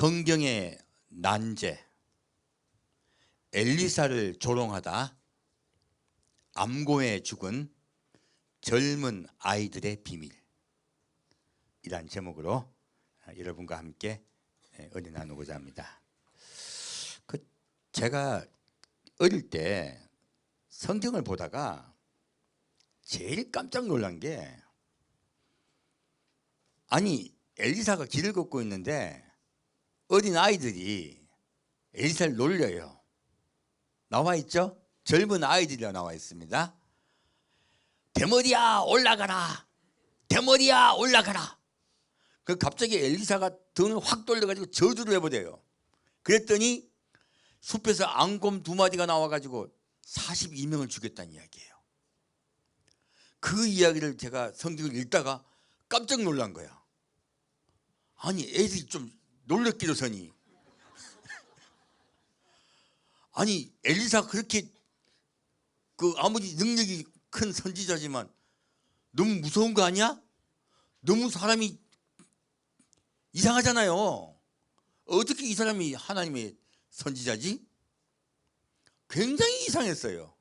성경의 난제, 엘리사를 조롱하다 암고에 죽은 젊은 아이들의 비밀, 이란 제목으로 여러분과 함께 은혜 나누고자 합니다. 제가 어릴 때 성경을 보다가 제일 깜짝 놀란 게, 아니 엘리사가 길을 걷고 있는데 어린 아이들이 엘리사를 놀려요. 나와 있죠? 젊은 아이들이 나와 있습니다. 대머리야 올라가라, 대머리야 올라가라. 그 갑자기 엘리사가 등을 확 돌려가지고 저주를 해버려요. 그랬더니 숲에서 앙곰 2마리가 나와가지고 42명을 죽였다는 이야기예요. 그 이야기를 제가 성경을 읽다가 깜짝 놀란 거야. 아니 애들이 좀 놀랬기도 서니 아니 엘리사 그렇게 아무리 능력이 큰 선지자지만 너무 무서운 거 아니야? 너무 사람이 이상하잖아요. 어떻게 이 사람이 하나님의 선지자지? 굉장히 이상했어요.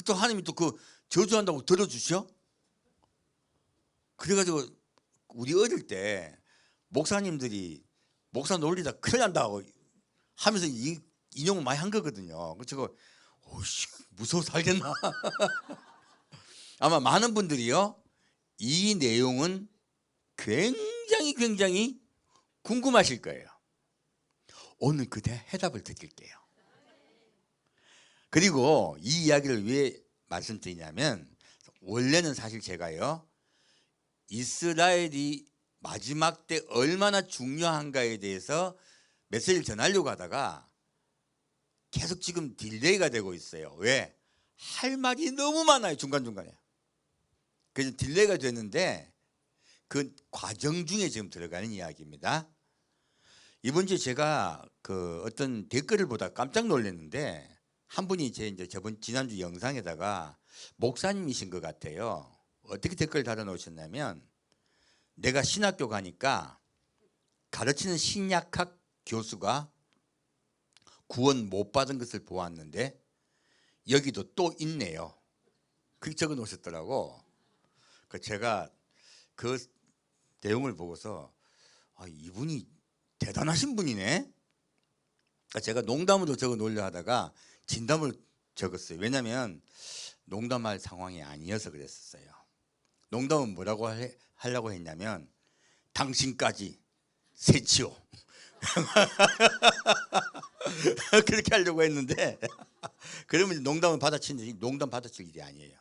또 하나님이 또 그 저주한다고 들어주셔? 그래가지고 우리 어릴 때 목사님들이 목사 놀리다 큰일 난다고 하면서 이 인용을 많이 한 거거든요. 그래서 오씨 무서워 살겠나? 아마 많은 분들이요 이 내용은 굉장히 궁금하실 거예요. 오늘 그 해답을 드릴게요. 그리고 이 이야기를 왜 말씀드리냐면, 원래는 사실 제가요 이스라엘이 마지막 때 얼마나 중요한가에 대해서 메시지를 전하려고 하다가 계속 지금 딜레이가 되고 있어요. 왜? 할 말이 너무 많아요. 중간중간에. 그래서 딜레이가 됐는데 그 과정 중에 지금 들어가는 이야기입니다. 이번 주에 제가 어떤 댓글을 보다 깜짝 놀랐는데, 한 분이 지난주 영상에다가 목사님이신 것 같아요. 어떻게 댓글을 달아놓으셨냐면, 내가 신학교 가니까 가르치는 신약학 교수가 구원 못 받은 것을 보았는데 여기도 또 있네요. 그렇게 적어 놓으셨더라고. 제가 그 내용을 보고서 이분이 대단하신 분이네. 제가 농담으로 적어 놓으려 하다가 진담을 적었어요. 왜냐하면 농담할 상황이 아니어서 그랬었어요. 농담은 뭐라고 하려고 했냐면, 당신까지 새치오. 그렇게 하려고 했는데 그러면 농담은 받아치는데 농담 받아칠 일이 아니에요.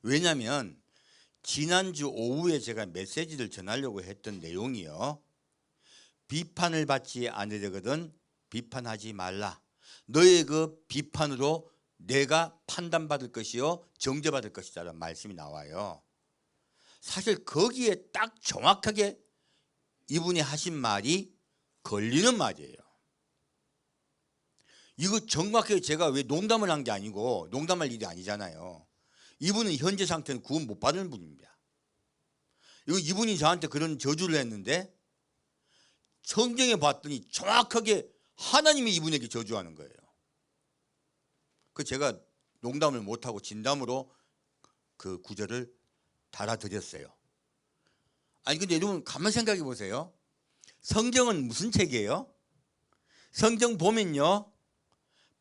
왜냐하면 지난주 오후에 제가 메시지를 전하려고 했던 내용이요, 비판을 받지 않으려거든 비판하지 말라. 너의 그 비판으로 내가 판단받을 것이요 정죄받을 것이다 라는 말씀이 나와요. 사실 거기에 딱 정확하게 이분이 하신 말이 걸리는 말이에요. 이거 정확하게 제가 왜 농담을 한 게 아니고, 농담할 일이 아니잖아요. 이분은 현재 상태는 구원 못 받는 분입니다. 이분이 저한테 그런 저주를 했는데 성경에 봤더니 정확하게 하나님이 이분에게 저주하는 거예요. 제가 농담을 못하고 진담으로 그 구절을 달아드렸어요. 아니 근데 여러분 가만히 생각해 보세요. 성경은 무슨 책이에요? 성경 보면요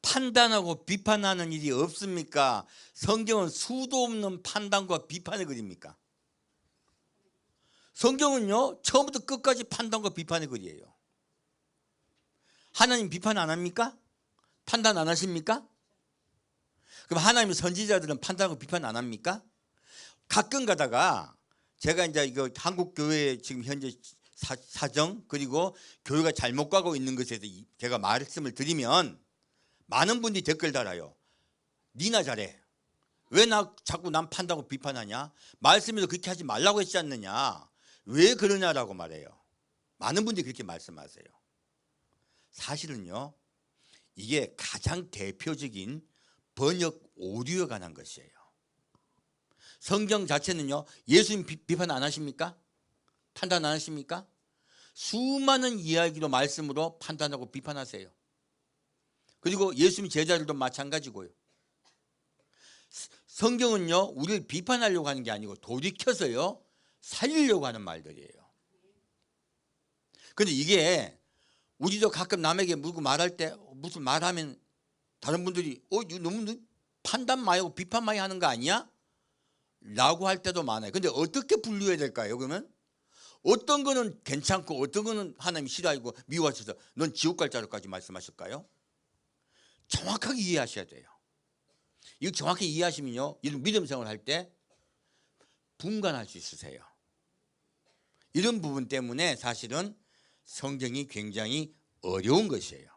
판단하고 비판하는 일이 없습니까? 성경은 수도 없는 판단과 비판의 글입니까? 성경은요 처음부터 끝까지 판단과 비판의 글이에요. 하나님 비판 안 합니까? 판단 안 하십니까? 그럼 하나님의 선지자들은 판단하고 비판 안 합니까? 가끔 가다가 제가 이제 이거 한국 교회 지금 현재 사정, 그리고 교회가 잘못 가고 있는 것에 대해서 제가 말씀을 드리면 많은 분들이 댓글 달아요. 니나 잘해. 왜 자꾸 난 판단하고 비판하냐? 말씀에서 그렇게 하지 말라고 했지 않느냐? 왜 그러냐라고 말해요. 많은 분들이 그렇게 말씀하세요. 사실은요 이게 가장 대표적인 번역 오류에 관한 것이에요. 성경 자체는요 예수님 비판 안 하십니까? 판단 안 하십니까? 수많은 이야기로 말씀으로 판단하고 비판하세요. 그리고 예수님 제자들도 마찬가지고요. 성경은요 우리를 비판하려고 하는 게 아니고 돌이켜서요 살리려고 하는 말들이에요. 그런데 이게 우리도 가끔 남에게 물고 말할 때 무슨 말하면 다른 분들이 이거 너무 판단 많이 하고 비판 많이 하는 거 아니야? 라고 할 때도 많아요. 근데 어떻게 분류해야 될까요? 그러면 어떤 거는 괜찮고 어떤 거는 하나님이 싫어하고 미워하셔서 넌 지옥 갈 자로까지 말씀하실까요? 정확하게 이해하셔야 돼요. 이거 정확히 이해하시면요 이런 믿음 생활을 할 때 분간할 수 있으세요. 이런 부분 때문에 사실은 성경이 굉장히 어려운 것이에요.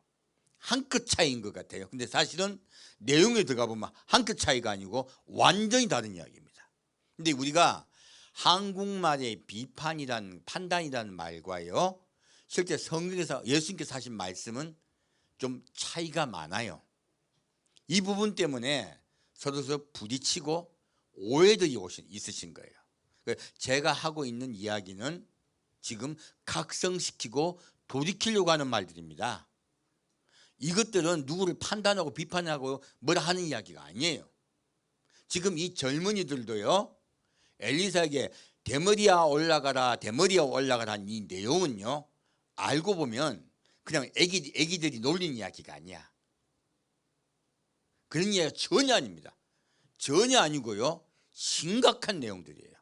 한 끗 차이인 것 같아요. 근데 사실은 내용에 들어가 보면 한 끗 차이가 아니고 완전히 다른 이야기입니다. 근데 우리가 한국말의 비판이란 판단이라는 말과요 실제 성경에서 예수님께서 하신 말씀은 좀 차이가 많아요. 이 부분 때문에 서로 부딪히고 오해들이 있으신 거예요. 제가 하고 있는 이야기는 지금 각성시키고 돌이키려고 하는 말들입니다. 이것들은 누구를 판단하고 비판하고 뭐라 하는 이야기가 아니에요. 지금 이 젊은이들도요 엘리사에게 대머리야 올라가라 대머리야 올라가라는 이 내용은요 알고 보면 그냥 애기들이 놀린 이야기가 아니야. 그런 이야기가 전혀 아닙니다. 전혀 아니고요 심각한 내용들이에요.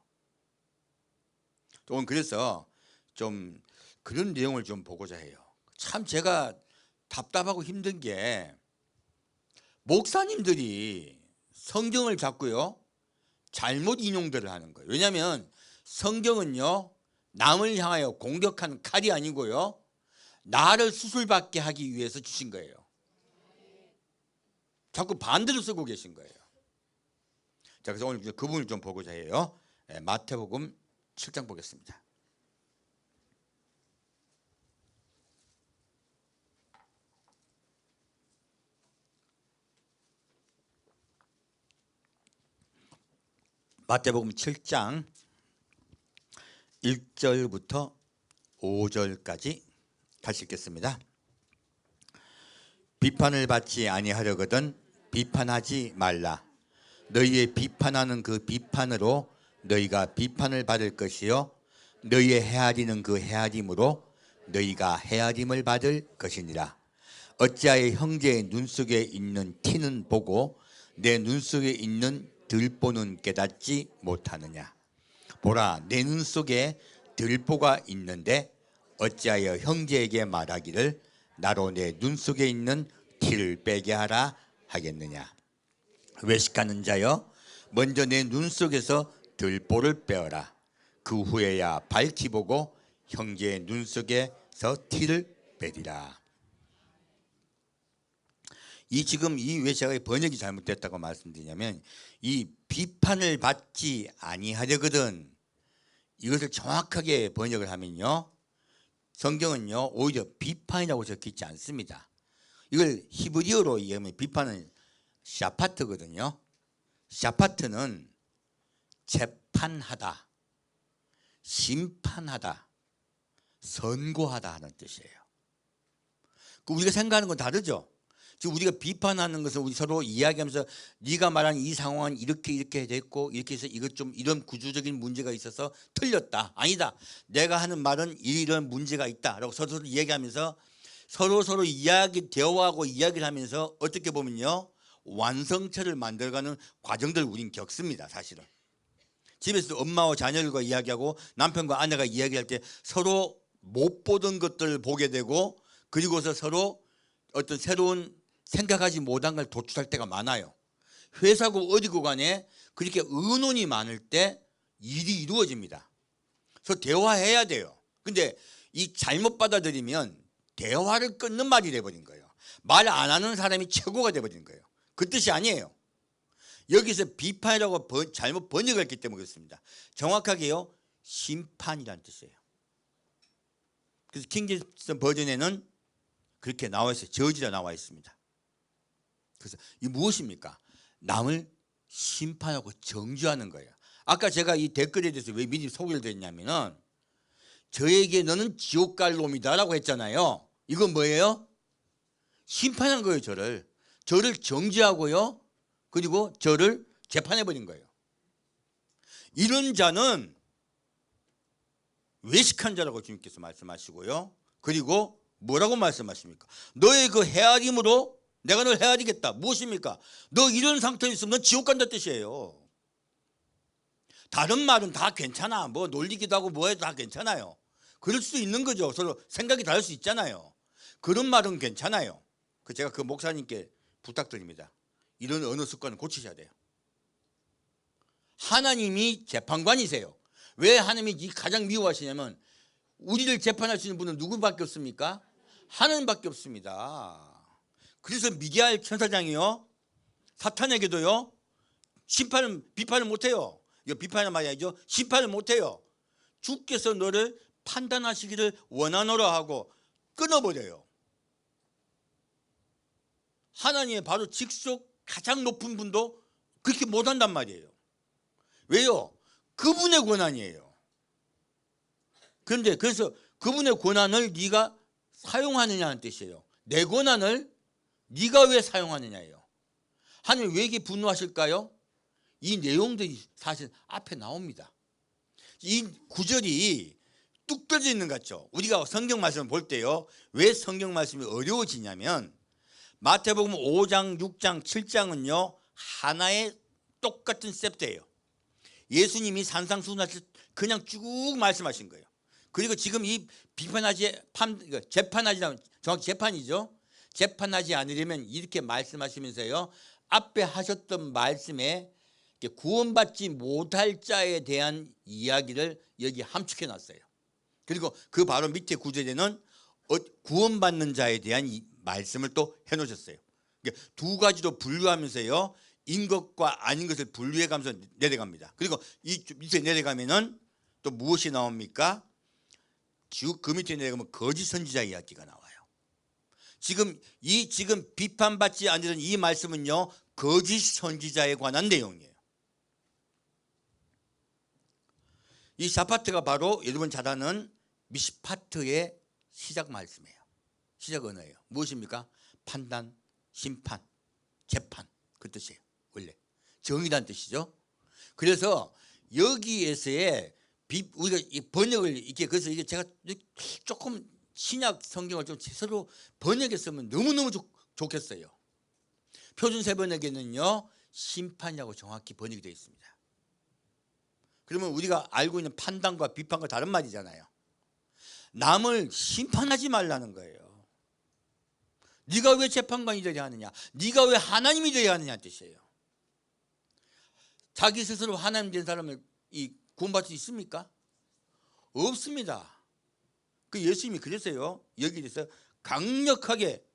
오늘 그래서 좀 그런 내용을 좀 보고자 해요. 참 제가 답답하고 힘든 게 목사님들이 성경을 자꾸요 잘못 인용들을 하는 거예요. 왜냐하면 성경은요 남을 향하여 공격하는 칼이 아니고요 나를 수술받게 하기 위해서 주신 거예요. 자꾸 반대로 쓰고 계신 거예요. 자, 그래서 오늘 그 부분을 좀 보고자 해요. 마태복음 7장 보겠습니다. 마태복음 7장 1절부터 5절까지 다시 읽겠습니다. 비판을 받지 아니하려거든 비판하지 말라. 너희의 비판하는 그 비판으로 너희가 비판을 받을 것이요 너희의 헤아리는 그 헤아림으로 너희가 헤아림을 받을 것이니라. 어찌하여 형제의 눈 속에 있는 티는 보고 내 눈 속에 있는 들보는 깨닫지 못하느냐. 보라, 내 눈 속에 들보가 있는데 어찌하여 형제에게 말하기를 나로 내 눈 속에 있는 티를 빼게 하라 하겠느냐. 외식하는 자여, 먼저 내 눈 속에서 들보를 빼어라. 그 후에야 밝히 보고 형제의 눈 속에서 티를 빼리라. 지금 왜 제가 번역이 잘못됐다고 말씀드리냐면 이 비판을 받지 아니하려거든 이것을 정확하게 번역을 하면요 성경은요 오히려 비판이라고 적혀 있지 않습니다. 이걸 히브리어로 이해하면 비판은 샤파트거든요. 샤파트는 재판하다, 심판하다, 선고하다 하는 뜻이에요. 우리가 생각하는 건 다르죠. 지금 우리가 비판하는 것은 우리 서로 이야기하면서 네가 말한 이 상황은 이렇게 됐고 이렇게 해서 이것 좀 이런 구조적인 문제가 있어서 틀렸다. 아니다. 내가 하는 말은 이런 문제가 있다라고 서로 이야기하면서 서로 대화하고 이야기를 하면서 어떻게 보면요 완성체를 만들어가는 과정들을 우린 겪습니다. 사실은 집에서 엄마와 자녀들과 이야기하고 남편과 아내가 이야기할 때 서로 못 보던 것들을 보게 되고 그리고서 서로 어떤 새로운 생각하지 못한 걸 도출할 때가 많아요. 회사고 어디고 간에 그렇게 의논이 많을 때 일이 이루어집니다. 그래서 대화해야 돼요. 근데 이 잘못 받아들이면 대화를 끊는 말이 돼버린 거예요. 말 안 하는 사람이 최고가 돼버린 거예요. 그 뜻이 아니에요. 여기서 비판이라고 잘못 번역했기 때문에 그렇습니다. 정확하게요 심판이라는 뜻이에요. 그래서 킹제임스 버전에는 그렇게 나와 있어요. 저지라 나와 있습니다. 그래서 이 무엇입니까? 남을 심판하고 정죄하는 거예요. 아까 제가 이 댓글에 대해서 왜 미리 소개를 드렸냐면은 저에게 너는 지옥 갈 놈이다 라고 했잖아요. 이건 뭐예요? 심판한 거예요. 저를 정죄하고요, 그리고 저를 재판해버린 거예요. 이런 자는 외식한 자라고 주님께서 말씀하시고요, 그리고 뭐라고 말씀하십니까? 너의 그 헤아림으로 내가 널 헤아리겠다. 무엇입니까? 너 이런 상태에 있으면 넌 지옥 간다 뜻이에요. 다른 말은 다 괜찮아. 뭐 놀리기도 하고 뭐 해도 다 괜찮아요. 그럴 수도 있는 거죠. 서로 생각이 다를 수 있잖아요. 그런 말은 괜찮아요. 제가 그 목사님께 부탁드립니다. 이런 언어 습관을 고치셔야 돼요. 하나님이 재판관이세요. 왜 하나님이 가장 미워하시냐면, 우리를 재판할 수 있는 분은 누구밖에 없습니까? 하나님밖에 없습니다. 그래서 미게알 천사장이요, 사탄에게도요, 비판을 못해요. 이거 비판을 말이 아니죠. 심판을 못해요. 주께서 너를 판단하시기를 원하노라 하고 끊어버려요. 하나님의 바로 직속 가장 높은 분도 그렇게 못한단 말이에요. 왜요? 그분의 권한이에요. 그런데 그래서 그분의 권한을 네가 사용하느냐는 뜻이에요. 내 권한을 네가 왜 사용하느냐예요. 하나님 왜 이렇게 분노하실까요? 이 내용들이 사실 앞에 나옵니다. 이 구절이 뚝 떨어져 있는 것 같죠. 우리가 성경 말씀을 볼 때요, 왜 성경 말씀이 어려워지냐면, 마태복음 5장, 6장, 7장은요 하나의 똑같은 셉트예요. 예수님이 산상수훈하실 그냥 쭉 말씀하신 거예요. 그리고 지금 이 재판하지, 정확히 재판이죠. 재판하지 않으려면 이렇게 말씀하시면서요, 앞에 하셨던 말씀에 구원받지 못할 자에 대한 이야기를 여기 함축해 놨어요. 그리고 그 바로 밑에 구절에는 구원받는 자에 대한 말씀을 또 해놓으셨어요. 두 가지로 분류하면서요, 인 것과 아닌 것을 분류해 가면서 내려갑니다. 그리고 이 밑에 내려가면은 또 무엇이 나옵니까? 그 밑에 내려가면 거짓 선지자 이야기가 나와요. 지금 비판받지 않는 이 말씀은요, 거짓 선지자에 관한 내용이에요. 이 샤파트가 바로 여러분 잘 아는 미시파트의 시작 말씀이에요. 시작 언어예요. 무엇입니까? 판단, 심판, 재판, 그 뜻이에요. 원래 정의란 뜻이죠. 그래서 여기에서의 우리가 이 번역을 이렇게, 그래서 이게 제가 조금 신약 성경을 좀 서로 번역했으면 너무너무 좋겠어요. 표준세 번역에는요 심판이라고 정확히 번역이 되어 있습니다. 그러면 우리가 알고 있는 판단과 비판과 다른 말이잖아요. 남을 심판하지 말라는 거예요. 네가 왜 재판관이 되어야 하느냐, 네가 왜 하나님이 되어야 하느냐는 뜻이에요. 자기 스스로 하나님 된 사람을 구원받을 수 있습니까? 없습니다. 그 예수님이 그랬어요. 여기에 대해서 강력하게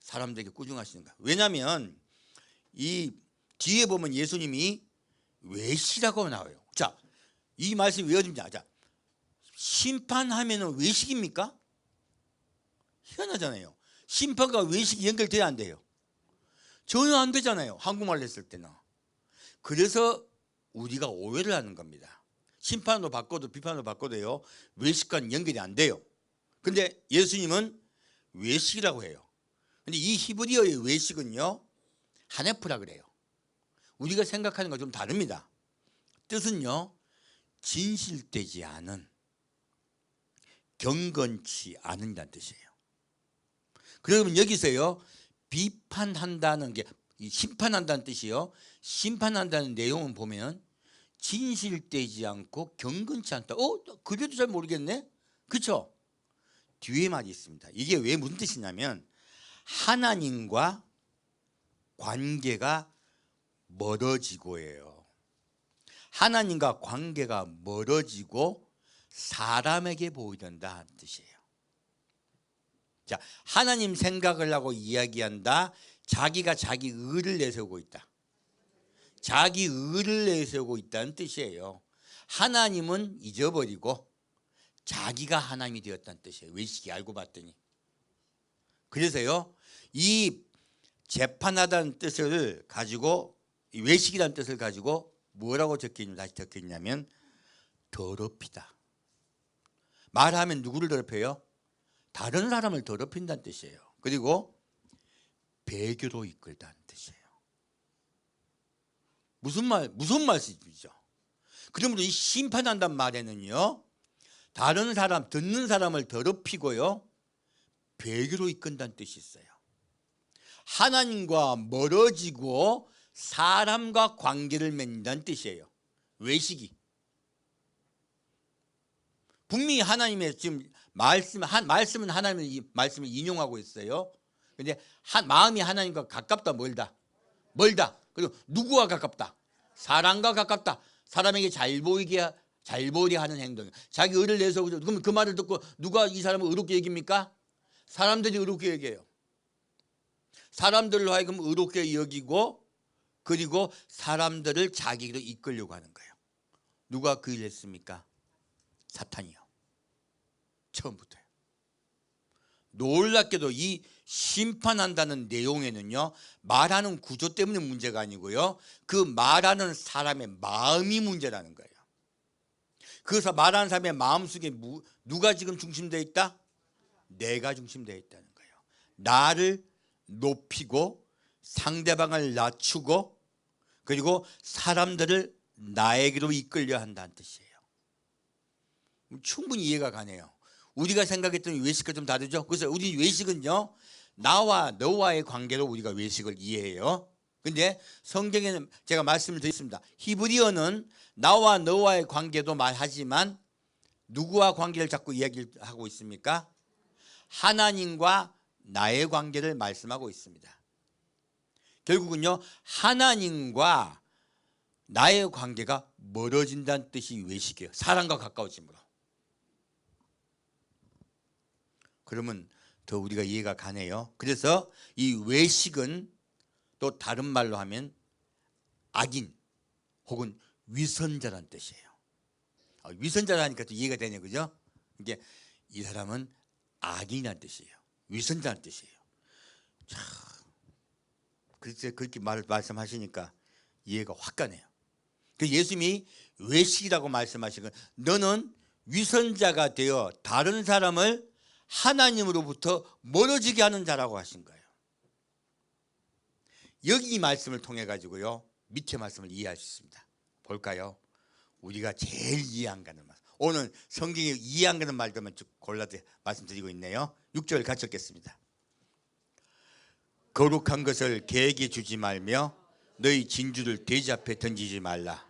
사람들에게 꾸중하시는 거예요. 왜냐하면 이 뒤에 보면 예수님이 외식이라고 나와요. 자, 이 말씀이 왜 어딥니까? 자, 심판하면 외식입니까? 희한하잖아요. 심판과 외식이 연결돼야 안 돼요. 전혀 안 되잖아요. 한국말로 했을 때는. 그래서 우리가 오해를 하는 겁니다. 심판으로 바꿔도 비판으로 바꿔도요, 외식과는 연결이 안 돼요. 근데 예수님은 외식이라고 해요. 근데 이 히브리어의 외식은요, 하네프라 그래요. 우리가 생각하는 건 좀 다릅니다. 뜻은요, 진실되지 않은, 경건치 않은다는 뜻이에요. 그러면 여기서요, 비판한다는 게 심판한다는 뜻이요, 심판한다는 내용은 보면 진실되지 않고 경건치 않다. 그래도 잘 모르겠네. 그렇죠? 뒤에 말이 있습니다. 이게 왜 무슨 뜻이냐면, 하나님과 관계가 멀어지고예요. 하나님과 관계가 멀어지고 사람에게 보이던다 뜻이에요. 자, 하나님 생각을 하고 이야기한다. 자기가 자기 의를 내세우고 있다. 자기 의를 내세우고 있다는 뜻이에요. 하나님은 잊어버리고 자기가 하나님이 되었다는 뜻이에요. 외식이 알고 봤더니. 그래서요, 이 재판하다는 뜻을 가지고, 이 외식이라는 뜻을 가지고 뭐라고 적혀있냐면, 다시 적혀있냐면 더럽히다, 말하면 누구를 더럽혀요? 다른 사람을 더럽힌다는 뜻이에요. 그리고 배교로 이끌다는 뜻이에요. 무슨 말씀이죠? 그러므로 이 심판한다는 말에는요, 다른 사람, 듣는 사람을 더럽히고요, 배교로 이끈다는 뜻이 있어요. 하나님과 멀어지고 사람과 관계를 맺는다는 뜻이에요. 외식이. 분명히 하나님의 지금 말씀은 하나님의 말씀을 인용하고 있어요. 근데 마음이 하나님과 가깝다, 멀다? 멀다. 그리고 누구와 가깝다? 사람과 가깝다. 사람에게 잘 보이게 하는 행동. 자기 의를 내서, 그러면 그 말을 듣고 누가 이 사람을 의롭게 여깁니까? 사람들이 의롭게 여겨요. 사람들로 하여금 의롭게 여기고, 그리고 사람들을 자기로 이끌려고 하는 거예요. 누가 그 일을 했습니까? 사탄이요. 처음부터요. 놀랍게도 이 심판한다는 내용에는요, 말하는 구조 때문에 문제가 아니고요, 그 말하는 사람의 마음이 문제라는 거예요. 그래서 말하는 사람의 마음속에 누가 지금 중심되어 있다? 내가 중심되어 있다는 거예요. 나를 높이고 상대방을 낮추고, 그리고 사람들을 나에게로 이끌려 한다는 뜻이에요. 충분히 이해가 가네요. 우리가 생각했던 외식과 좀 다르죠. 그래서 우리 외식은요, 나와 너와의 관계로 우리가 외식을 이해해요. 근데 성경에는 제가 말씀을 드렸습니다. 히브리어는 나와 너와의 관계도 말하지만 누구와 관계를 자꾸 이야기하고 있습니까? 하나님과 나의 관계를 말씀하고 있습니다. 결국은요, 하나님과 나의 관계가 멀어진다는 뜻이 외식이에요. 사람과 가까워짐으로. 그러면 더 우리가 이해가 가네요. 그래서 이 외식은 또 다른 말로 하면 악인 혹은 위선자라는 뜻이에요. 위선자라니까 또 이해가 되네요. 그죠? 이게 이 사람은 악인이라는 뜻이에요. 위선자라는 뜻이에요. 자, 그래서 그렇게 말씀하시니까 이해가 확 가네요. 예수님이 외식이라고 말씀하신 건, 너는 위선자가 되어 다른 사람을 하나님으로부터 멀어지게 하는 자라고 하신 거예요. 여기 이 말씀을 통해 가지고요, 밑에 말씀을 이해할 수 있습니다. 볼까요? 우리가 제일 이해 안 가는 말, 오늘 성경에 이해 안 가는 말들만 쭉 골라서 말씀드리고 있네요. 6절 같이 읽겠습니다. 거룩한 것을 개에게 주지 말며 너희 진주를 돼지 앞에 던지지 말라.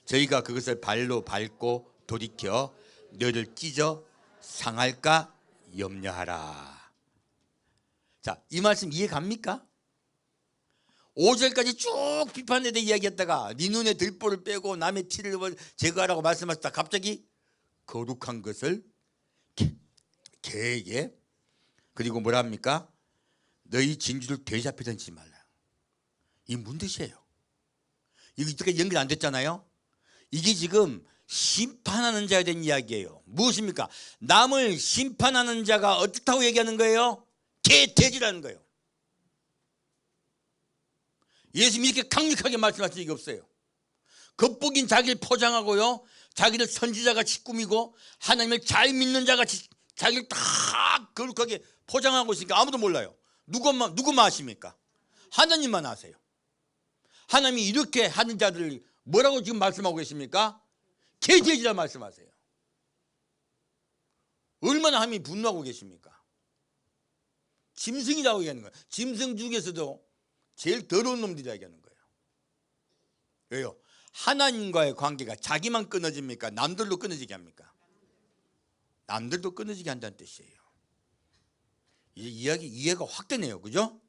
저희가 그것을 발로 밟고 돌이켜 너를 찢어 상할까 염려하라. 자, 이 말씀 이해 갑니까? 5절까지 쭉 비판에 대해 이야기했다가 네 눈에 들보를 빼고 남의 티를 제거하라고 말씀하셨다. 갑자기 거룩한 것을 개에게, 그리고 뭐라 합니까? 너희 진주를 돼지 앞에 던지지 말라. 이게 무슨 뜻이에요? 이거 이때까지 연결 안 됐잖아요. 이게 지금 심판하는 자에 대한 이야기예요. 무엇입니까? 남을 심판하는 자가 어떻다고 얘기하는 거예요? 돼지라는 거예요. 예수님이 이렇게 강력하게 말씀하신 적이 없어요. 겉보긴 자기를 포장하고요, 자기를 선지자같이 꾸미고 하나님을 잘 믿는 자같이 자기를 다 거룩하게 포장하고 있으니까 아무도 몰라요. 누구만 아십니까? 하나님만 아세요. 하나님이 이렇게 하는 자들을 뭐라고 지금 말씀하고 계십니까? 개돼지라 말씀하세요. 얼마나 하나님이 분노하고 계십니까? 짐승이라고 얘기하는 거예요. 짐승 중에서도 제일 더러운 놈들이라 얘기하는 거예요. 왜요? 하나님과의 관계가 자기만 끊어집니까? 남들도 끊어지게 합니까? 남들도 끊어지게 한다는 뜻이에요. 이제 이해가 확 되네요. 그죠?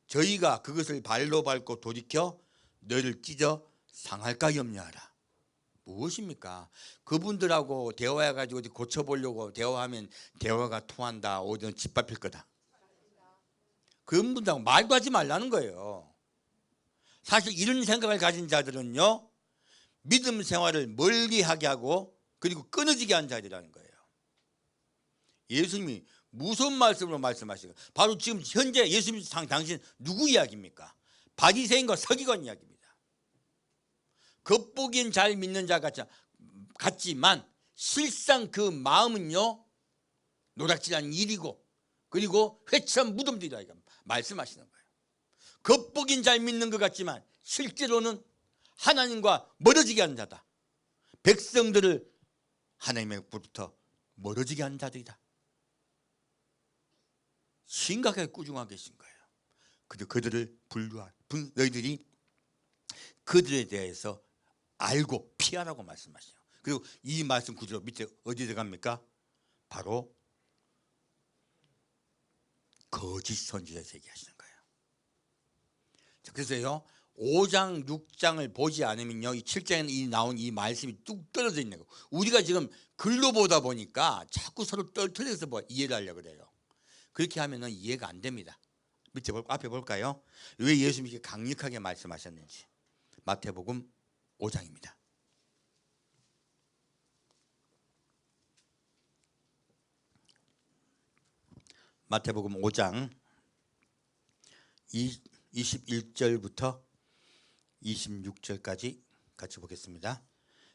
저희가 그것을 발로 밟고 돌이켜 너를 찢어 상할까 염려하라. 무엇입니까? 그분들하고 대화해가지고 어디 고쳐보려고 대화하면 대화가 통한다, 오히려 짓밟힐 거다. 그분들하고 말도 하지 말라는 거예요. 사실 이런 생각을 가진 자들은요, 믿음 생활을 멀리하게 하고 그리고 끊어지게 한 자들이라는 거예요. 예수님이 무슨 말씀으로 말씀하시고, 바로 지금 현재 예수님 당신 누구 이야기입니까? 바리새인과 서기관 이야기입니다. 겉보기엔 잘 믿는 자 같지만 실상 그 마음은요 노략질한 일이고 그리고 회칠한 무덤들이라 말씀하시는 거예요. 겉보긴 잘 믿는 것 같지만 실제로는 하나님과 멀어지게 하는 자다. 백성들을 하나님으로부터 멀어지게 하는 자들이다. 심각하게 꾸중하고 계신 거예요. 그리고 그들을 너희들이 그들에 대해서 알고 피하라고 말씀하시죠. 그리고 이 말씀 구조 밑에 어디 들어갑니까? 바로 거짓 선지자에서 얘기하시는 거예요. 그래서요 5장 6장을 보지 않으면요 이 7장에 나온 이 말씀이 뚝 떨어져 있는 거예요. 우리가 지금 글로 보다 보니까 자꾸 서로 떨어져서 이해를 하려고 그래요. 그렇게 하면은 이해가 안 됩니다. 밑에 앞에 볼까요? 왜 예수님이 이렇게 강력하게 말씀하셨는지. 마태복음 5장입니다. 마태복음 5장 21절부터 26절까지 같이 보겠습니다.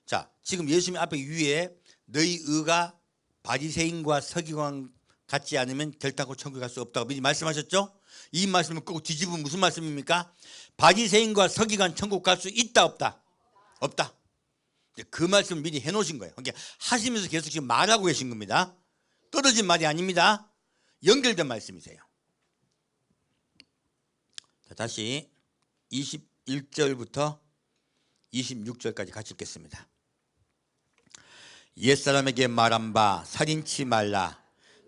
자, 지금 예수님 앞에 위에 너희 의가 바리새인과 서기관 같지 않으면 결단코 천국에 갈 수 없다고 미리 말씀하셨죠? 이 말씀을 꼭 뒤집으면 무슨 말씀입니까? 바리새인과 서기관 천국 갈 수 있다 없다? 없다. 그 말씀을 미리 해놓으신 거예요. 그러니까 하시면서 계속 지금 말하고 계신 겁니다. 떨어진 말이 아닙니다. 연결된 말씀이세요. 자, 다시 21절부터 26절까지 같이 읽겠습니다. 옛사람에게 말한 바 살인치 말라.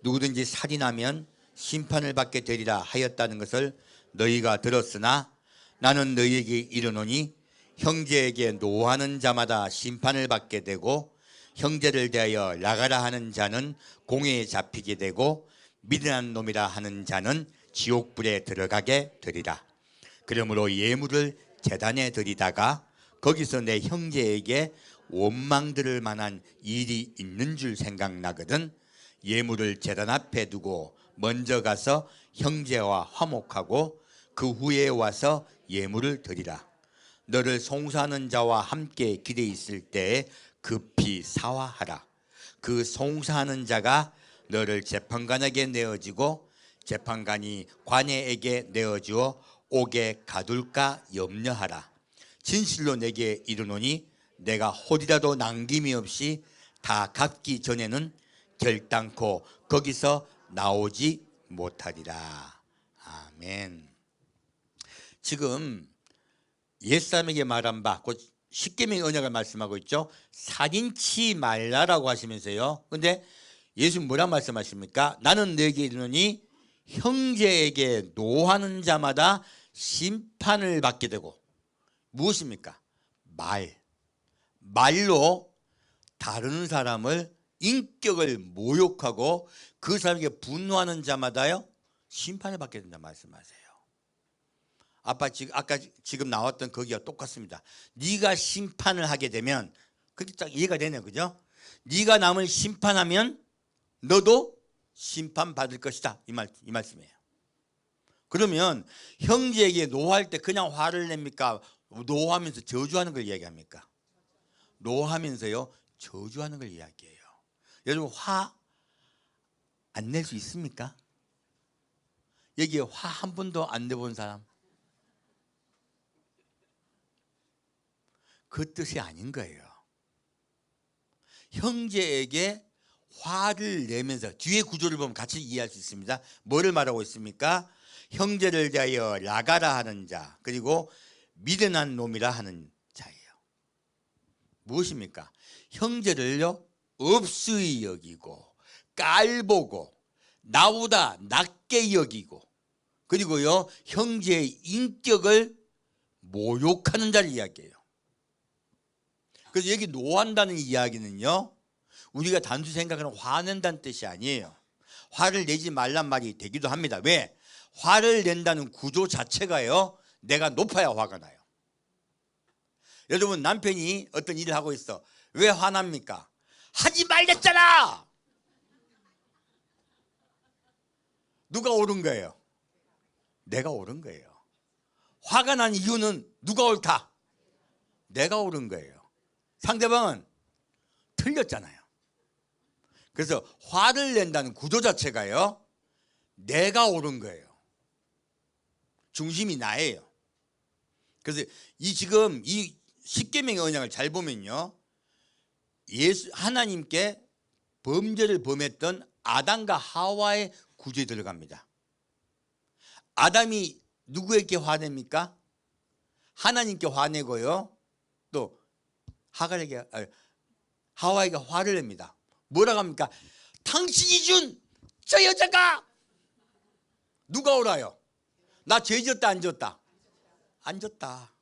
누구든지 살인하면 심판을 받게 되리라 하였다는 것을 너희가 들었으나 나는 너희에게 이르노니 형제에게 노하는 자마다 심판을 받게 되고 형제를 대하여 나가라 하는 자는 공회에 잡히게 되고 미련한 놈이라 하는 자는 지옥불에 들어가게 되리라. 그러므로 예물을 제단에 드리다가 거기서 내 형제에게 원망 들을 만한 일이 있는 줄 생각나거든 예물을 제단 앞에 두고 먼저 가서 형제와 화목하고 그 후에 와서 예물을 드리라. 너를 송사하는 자와 함께 길에 있을 때에 급히 사화하라. 그 송사하는 자가 너를 재판관에게 내어지고 재판관이 관예에게 내어주어 옥에 가둘까 염려하라. 진실로 내게 이르노니 내가 홀이라도 남김이 없이 다 갚기 전에는 결단코 거기서 나오지 못하리라. 아멘. 지금 옛사람에게 말한 바 곧 십계명의 언약을 말씀하고 있죠. 살인치 말라라고 하시면서요. 근데 예수님 뭐라 말씀하십니까? 나는 너에게 이르노니 형제에게 노하는 자마다 심판을 받게 되고 무엇입니까? 말로 다른 사람을 인격을 모욕하고 그 사람에게 분노하는 자마다요 심판을 받게 된다 말씀하세요. 아까 지금 나왔던 거기와 똑같습니다. 네가 심판을 하게 되면 그게 딱 이해가 되네요, 그죠? 네가 남을 심판하면 너도 심판받을 것이다 이 말씀이에요. 그러면 형제에게 노할 때 그냥 화를 냅니까? 노하면서 저주하는 걸 이야기합니까? 노하면서요 저주하는 걸 이야기해요. 여러분 화 안 낼 수 있습니까? 여기에 화 한 번도 안 내본 사람? 그 뜻이 아닌 거예요. 형제에게 화를 내면서 뒤에 구조를 보면 같이 이해할 수 있습니다. 뭐를 말하고 있습니까? 형제를 대하여 나가라 하는 자 그리고 미련한 놈이라 하는 자예요. 무엇입니까? 형제를요 없이 여기고 깔보고 나보다 낮게 여기고 그리고요 형제의 인격을 모욕하는 자를 이야기해요. 그래서 여기 노한다는 이야기는요 우리가 단순히 생각하는 화낸다는 뜻이 아니에요. 화를 내지 말란 말이 되기도 합니다. 왜? 화를 낸다는 구조 자체가요 내가 높아야 화가 나요. 여러분 남편이 어떤 일을 하고 있어. 왜 화납니까? 하지 말랬잖아. 누가 옳은 거예요? 내가 옳은 거예요. 화가 난 이유는 누가 옳다? 내가 옳은 거예요. 상대방은 틀렸잖아요. 그래서 화를 낸다는 구조 자체가요, 내가 옳은 거예요. 중심이 나예요. 그래서 지금 이 십계명의 언약을 잘 보면요, 하나님께 범죄를 범했던 아담과 하와의 구조에 들어갑니다. 아담이 누구에게 화냅니까? 하나님께 화내고요, 또 하와에게 화를 냅니다. 뭐라고 합니까? 당신이 준 저 여자가, 누가 옳아요? 나 죄 지었다 안 지었다? 안 졌다.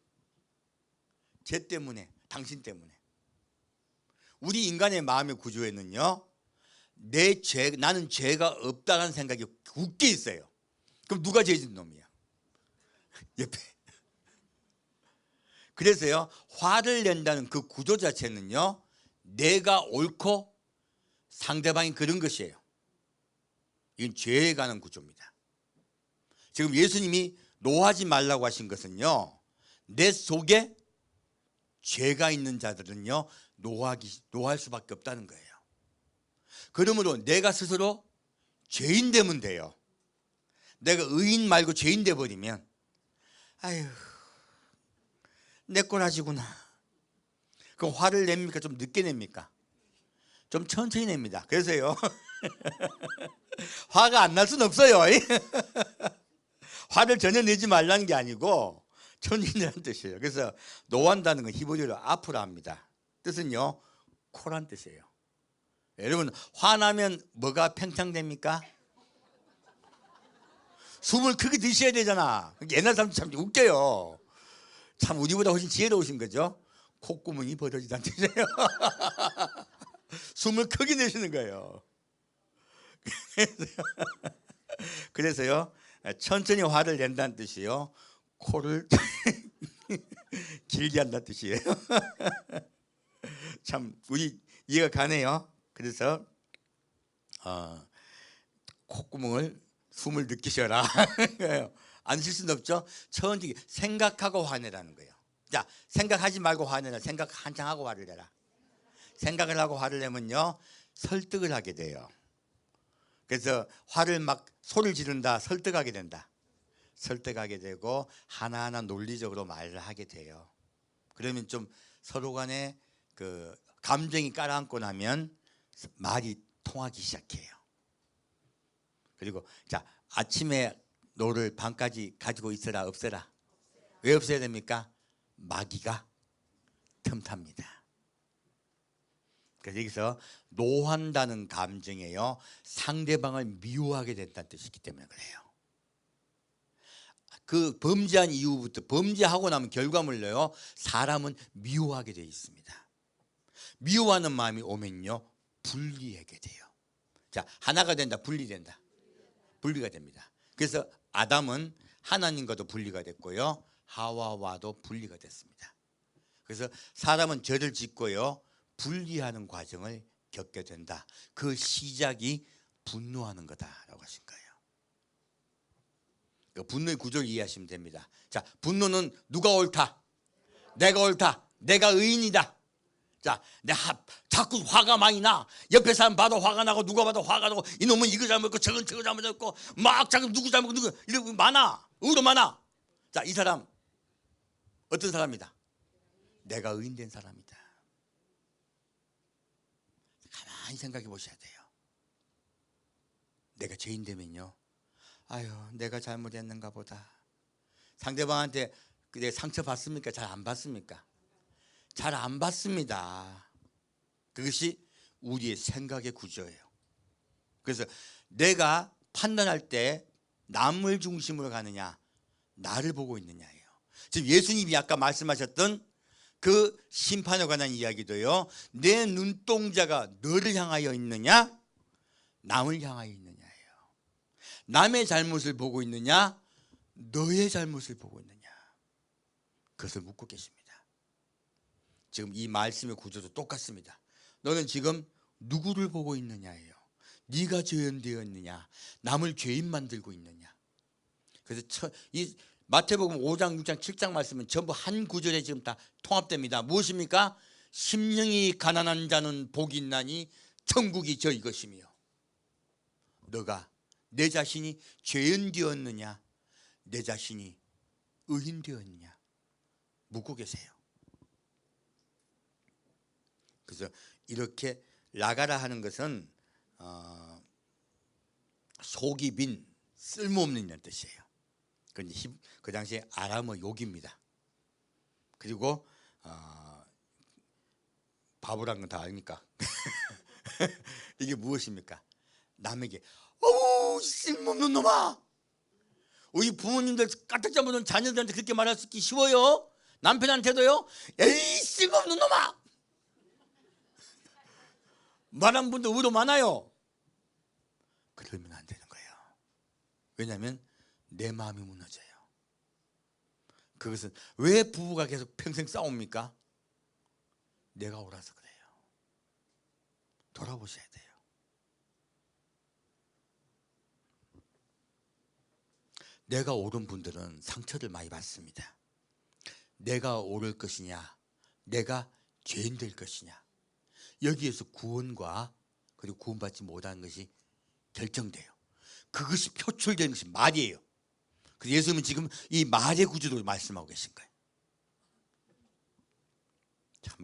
죄 때문에, 당신 때문에. 우리 인간의 마음의 구조에는요, 나는 죄가 없다는 생각이 굳게 있어요. 그럼 누가 죄 지은 놈이야? 옆에. 그래서요, 화를 낸다는 그 구조 자체는요, 내가 옳고 상대방이 그런 것이에요. 이건 죄에 관한 구조입니다. 지금 예수님이 노하지 말라고 하신 것은요, 내 속에 죄가 있는 자들은요, 노할 수밖에 없다는 거예요. 그러므로 내가 스스로 죄인 되면 돼요. 내가 의인 말고 죄인 돼버리면, 아유, 내 꼬라지구나. 그럼 화를 냅니까? 좀 늦게 냅니까? 좀 천천히 냅니다. 그래서요, 화가 안 날 수는 없어요. 화를 전혀 내지 말라는 게 아니고 천천히 내라는 뜻이에요. 그래서 노한다는 건 히브리어로 앞으로 합니다. 뜻은요, 코란 뜻이에요. 여러분, 화나면 뭐가 팽창됩니까? 숨을 크게 들이셔야 되잖아. 옛날 사람들 참 웃겨요. 참 우리보다 훨씬 지혜로우신 거죠. 콧구멍이 벌어지다는 뜻이에요. 숨을 크게 내쉬는 거예요. 그래서요, 천천히 화를 낸다는 뜻이요, 코를 길게 한다는 뜻이에요. 참 우리 이해가 가네요. 그래서 콧구멍을, 숨을 느끼셔라. 안 쉴 수는 없죠. 천천히 생각하고 화내라는 거예요. 자, 생각하지 말고 화내라. 생각 한창 하고 화를 내라. 생각을 하고 화를 내면요, 설득을 하게 돼요. 그래서 화를 막 소리를 지른다, 설득하게 된다. 설득하게 되고 하나하나 논리적으로 말을 하게 돼요. 그러면 좀 서로 간에 그 감정이 깔아앉고 나면 말이 통하기 시작해요. 그리고 자, 아침에 노를 밤까지 가지고 있어라, 없애라? 왜 없애야 됩니까? 마귀가 틈탑니다. 그래서 여기서 노한다는 감정이에요, 상대방을 미워하게 된다는 뜻이기 때문에 그래요. 그 범죄한 이후부터, 범죄하고 나면 결과물로요, 사람은 미워하게 되어 있습니다. 미워하는 마음이 오면요, 분리하게 돼요. 자, 하나가 된다, 분리된다. 분리가 됩니다. 그래서 아담은 하나님과도 분리가 됐고요, 하와와도 분리가 됐습니다. 그래서 사람은 죄를 짓고요, 분리하는 과정을 겪게 된다. 그 시작이 분노하는 거다라고 하신 거예요. 그 분노의 구조를 이해하시면 됩니다. 자, 분노는 누가 옳다? 내가 옳다. 내가 의인이다. 자, 자꾸 화가 많이 나. 옆에 사람 봐도 화가 나고 누가 봐도 화가 나고, 이놈은 이거 잘못했고 저건 저거 잘못했고 막 자꾸 누구 잘못했고 누구 이러고 많아. 의로 많아. 자, 이 사람 어떤 사람이다? 내가 의인된 사람이다. 가만히 생각해 보셔야 돼요. 내가 죄인 되면요, 아유, 내가 잘못했는가 보다. 상대방한테 내 상처 받습니까? 잘 안 받습니까? 잘 안 받습니다. 그것이 우리의 생각의 구조예요. 그래서 내가 판단할 때 남을 중심으로 가느냐, 나를 보고 있느냐예요. 지금 예수님이 아까 말씀하셨던 그 심판에 관한 이야기도요, 내 눈동자가 너를 향하여 있느냐, 남을 향하여 있느냐예요. 남의 잘못을 보고 있느냐, 너의 잘못을 보고 있느냐, 그것을 묻고 계십니다. 지금 이 말씀의 구조도 똑같습니다. 너는 지금 누구를 보고 있느냐예요. 네가 죄인되었느냐, 남을 죄인 만들고 있느냐. 그래서 이 마태복음 5장, 6장, 7장 말씀은 전부 한 구절에 지금 다 통합됩니다. 무엇입니까? 심령이 가난한 자는 복이 있나니 천국이 저희 것이며 너가 내 자신이 죄인 되었느냐 내 자신이 의인 되었느냐 묻고 계세요. 그래서 이렇게 나가라 하는 것은 속이 빈 쓸모없는 이라는 뜻이에요. 그 당시에 아람어 욕입니다. 그리고 바보란 건 다 아닙니까? 이게 무엇입니까? 남에게 어우 쓸모없는 놈아. 우리 부모님들 까딱 잡아놓은 자녀들한테 그렇게 말할 수 있기 쉬워요? 남편한테도요? 에이 쓸모없는 놈아. 말한 분도 의도 많아요. 그러면 안 되는 거예요. 왜냐하면 내 마음이 무너져요. 그것은 왜 부부가 계속 평생 싸웁니까? 내가 옳아서 그래요. 돌아보셔야 돼요. 내가 옳은 분들은 상처를 많이 받습니다. 내가 옳을 것이냐 내가 죄인 될 것이냐 여기에서 구원과 그리고 구원받지 못하는 것이 결정돼요. 그것이 표출되는 것이 말이에요. 그래서 예수님은 지금 이 말의 구조로 말씀하고 계신 거예요. 자,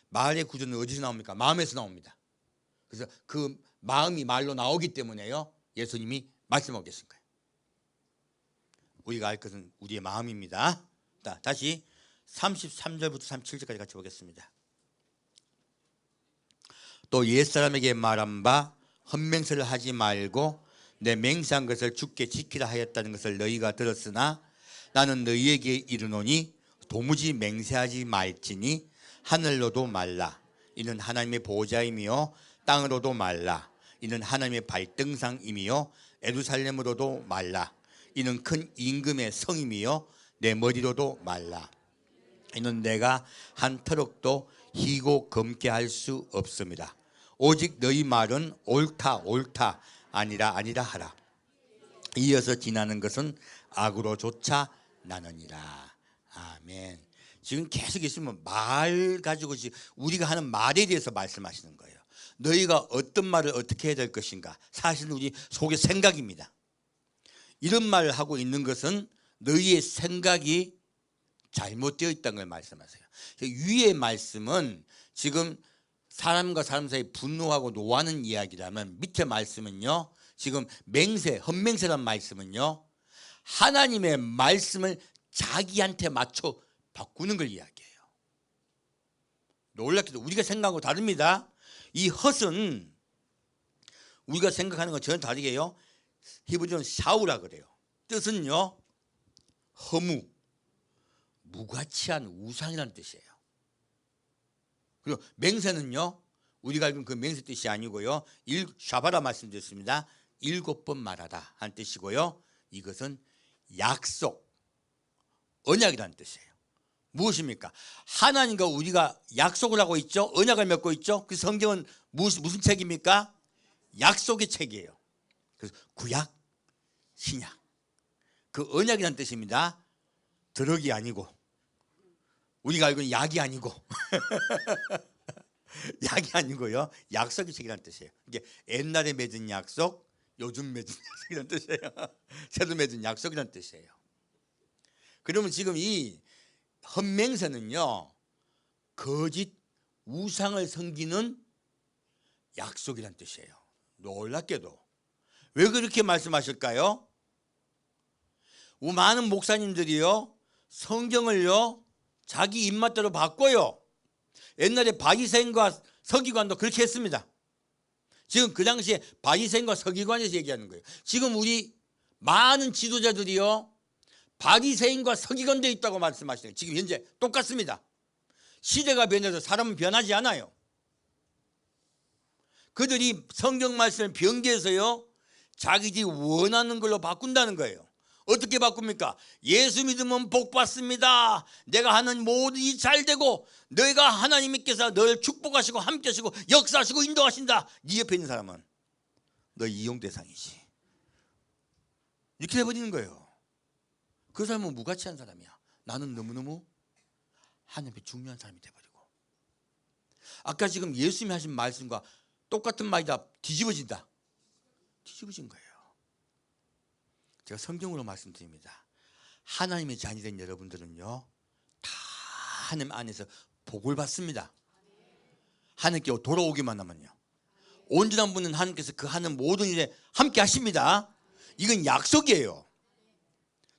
말의 구조는 어디서 나옵니까? 마음에서 나옵니다. 그래서 그 마음이 말로 나오기 때문에요 예수님이 말씀하고 계신 거예요. 우리가 알 것은 우리의 마음입니다. 자, 다시 33절부터 37절까지 같이 보겠습니다. 또 옛사람에게 말한 바 헛맹세를 하지 말고 내 맹세한 것을 주께 지키라 하였다는 것을 너희가 들었으나 나는 너희에게 이르노니 도무지 맹세하지 말지니 하늘로도 말라. 이는 하나님의 보호자이며 땅으로도 말라. 이는 하나님의 발등상이며 예루살렘으로도 말라. 이는 큰 임금의 성임이요 내 머리로도 말라. 이는 내가 한 터럭도 희고 검게 할 수 없습니다. 오직 너희 말은 옳다 옳다 아니라 아니라 하라. 이어서 지나는 것은 악으로조차 나느니라. 아멘. 지금 계속 있으면 말 가지고 우리가 하는 말에 대해서 말씀하시는 거예요. 너희가 어떤 말을 어떻게 해야 될 것인가. 사실은 우리 속의 생각입니다. 이런 말을 하고 있는 것은 너희의 생각이 잘못되어 있다는 걸 말씀하세요. 위의 말씀은 지금 사람과 사람 사이 분노하고 노하는 이야기라면 밑에 말씀은요 지금 맹세, 헛맹세란 말씀은요 하나님의 말씀을 자기한테 맞춰 바꾸는 걸 이야기해요. 놀랍게도 우리가 생각하고 다릅니다. 이 헛은 우리가 생각하는 건 전혀 다르게요. 히브리어는 샤우라 그래요. 뜻은요 허무, 무가치한 우상이라는 뜻이에요. 그리고 맹세는요 우리가 알고 있는 그 맹세 뜻이 아니고요 샤바라 말씀드렸습니다. 7번 말하다 한 뜻이고요 이것은 약속, 언약이라는 뜻이에요. 무엇입니까? 하나님과 우리가 약속을 하고 있죠. 언약을 맺고 있죠. 그 성경은 무슨 책입니까? 약속의 책이에요. 그래서 구약, 신약 그 언약이라는 뜻입니다. 드럭이 아니고 우리가 알고 있는 약이 아니고 약이 아니고요 약속의 책이라는 뜻이에요. 이게 옛날에 맺은 약속, 요즘 맺은 약속이라는 뜻이에요. 새로 맺은 약속이라는 뜻이에요. 그러면 지금 이 헛맹세는요 거짓 우상을 섬기는 약속이라는 뜻이에요. 놀랍게도 왜 그렇게 말씀하실까요? 많은 목사님들이요 성경을요 자기 입맛대로 바꿔요. 옛날에 바리새인과 서기관도 그렇게 했습니다. 지금 그 당시에 바리새인과 서기관에서 얘기하는 거예요. 지금 우리 많은 지도자들이요 바리새인과 서기관되어 있다고 말씀하시네요. 지금 현재 똑같습니다. 시대가 변해도 사람은 변하지 않아요. 그들이 성경 말씀을 변개해서요 자기들이 원하는 걸로 바꾼다는 거예요. 어떻게 바꿉니까? 예수 믿으면 복 받습니다. 내가 하는 모든 일이 잘 되고 너희가 하나님께서 너를 축복하시고 함께 하시고 역사하시고 인도하신다. 네 옆에 있는 사람은 너 이용 대상이지. 이렇게 해버리는 거예요. 그 사람은 무가치한 사람이야. 나는 너무너무 하나님 앞에 중요한 사람이 돼버리고. 아까 지금 예수님이 하신 말씀과 똑같은 말이다. 뒤집어진다. 뒤집어진 거예요. 제가 성경으로 말씀드립니다. 하나님의 자녀된 여러분들은요, 다 하나님 안에서 복을 받습니다. 하나님께 돌아오기만 하면요. 온전한 분은 하나님께서 그 하는 모든 일에 함께 하십니다. 이건 약속이에요.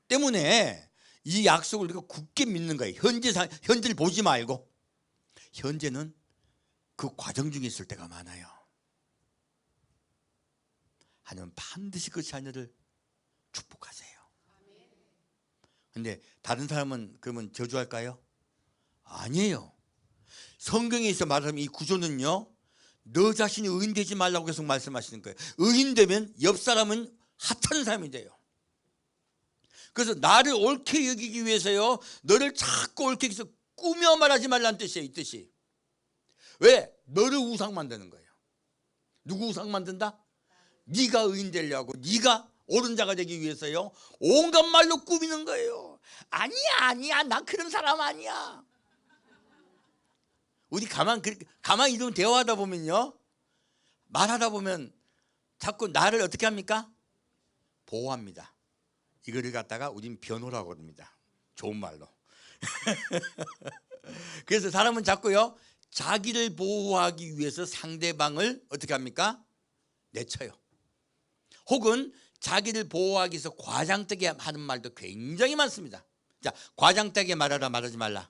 때문에 이 약속을 우리가 굳게 믿는 거예요. 현재를 보지 말고. 현재는 그 과정 중에 있을 때가 많아요. 하나님은 반드시 그 자녀를 축복하세요. 근데 다른 사람은 그러면 저주할까요? 아니에요. 성경에서 말하는 이 구조는요, 너 자신이 의인되지 말라고 계속 말씀하시는 거예요. 의인되면 옆 사람은 하찮은 사람이 돼요. 그래서 나를 옳게 여기기 위해서요, 너를 자꾸 옳게 해서 꾸며 말하지 말라는 뜻이에요. 이 뜻이. 왜? 너를 우상 만드는 거예요. 누구 우상 만든다? 네가 의인 되려고, 네가 옳은 자가 되기 위해서요, 온갖 말로 꾸미는 거예요. 아니야 나 그런 사람 아니야. 우리 가만히 좀 대화하다 보면요, 말하다 보면 자꾸 나를 어떻게 합니까? 보호합니다. 이거를 갖다가 우린 변호라고 합니다. 좋은 말로. 그래서 사람은 자꾸요, 자기를 보호하기 위해서 상대방을 어떻게 합니까? 내쳐요. 혹은 자기를 보호하기 위해서 과장되게 하는 말도 굉장히 많습니다. 자, 과장되게 말하라, 말하지 말라.